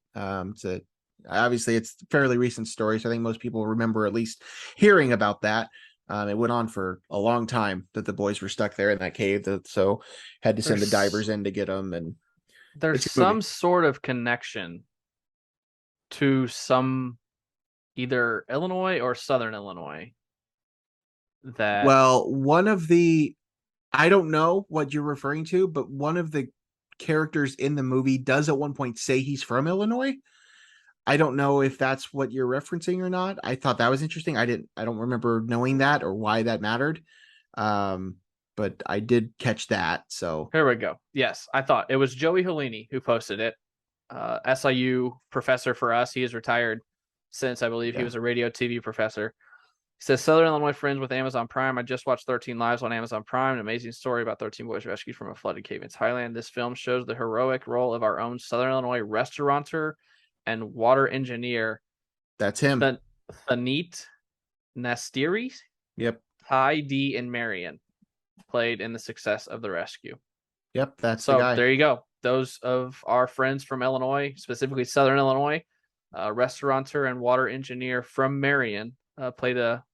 Obviously it's a fairly recent story, so I think most people remember at least hearing about that. It went on for a long time that the boys were stuck there in that cave, so had to send the divers in to get them. And there's some sort of connection to some either Illinois or Southern Illinois. I don't know what you're referring to, but one of the characters in the movie does at one point say he's from Illinois. I don't know if that's what you're referencing or not. I thought that was interesting. I don't remember knowing that or why that mattered. But I did catch that. So here we go. Yes, I thought it was Joey Illini who posted it. SIU professor for us. He is retired since, I believe he was a radio TV professor. He says, Southern Illinois friends with Amazon Prime. I just watched 13 Lives on Amazon Prime, an amazing story about 13 boys rescued from a flooded cave in Thailand. This film shows the heroic role of our own Southern Illinois restaurateur and water engineer. That's him. Thaneet Nastiri. Yep. Ty D and Marion played in the success of the rescue. Yep, that's the guy. There you go. Those of our friends from Illinois, specifically Southern Illinois, restaurateur and water engineer from Marion, played a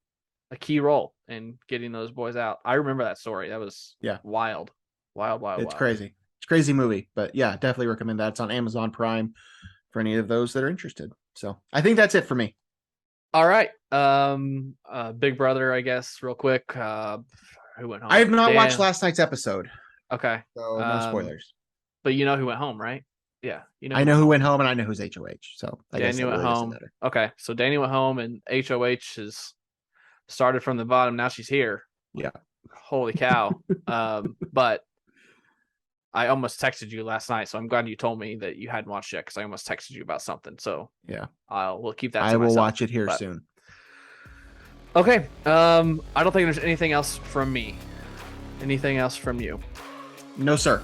key role in getting those boys out. I remember that story. That was wild. It's crazy. It's a crazy movie, but yeah, definitely recommend that. It's on Amazon Prime for any of those that are interested. So I think that's it for me. All right. Big Brother, I guess, real quick. Who went home? I have not watched last night's episode. Okay. So no spoilers. But you know who went home, right? Yeah. I know who went home and I know who's HOH. So I guess Danny went home. Okay. So Danny went home and HOH has started from the bottom. Now she's here. Yeah. Holy cow. But I almost texted you last night, so I'm glad you told me that you hadn't watched yet because I almost texted you about something. So yeah, we'll keep that. I will watch it here soon. Okay. I don't think there's anything else from me. Anything else from you? No, sir.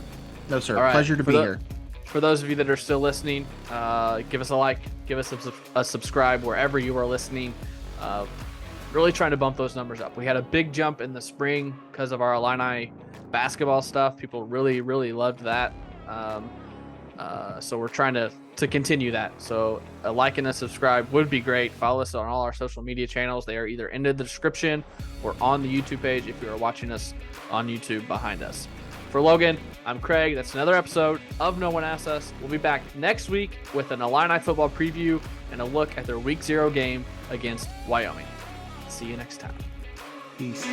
No, sir. Right. Pleasure to be here. For those of you that are still listening, give us a like, give us a subscribe wherever you are listening. Really trying to bump those numbers up. We had a big jump in the spring because of our Illini basketball stuff. People really, really loved that. So we're trying to continue that. So a like and a subscribe would be great. Follow us on all our social media channels. They are either in the description or on the YouTube page if you are watching us on YouTube behind us. For Logan, I'm Craig. That's another episode of No One Asked Us. We'll be back next week with an Illini football preview and a look at their Week 0 game against Wyoming. See you next time. Peace.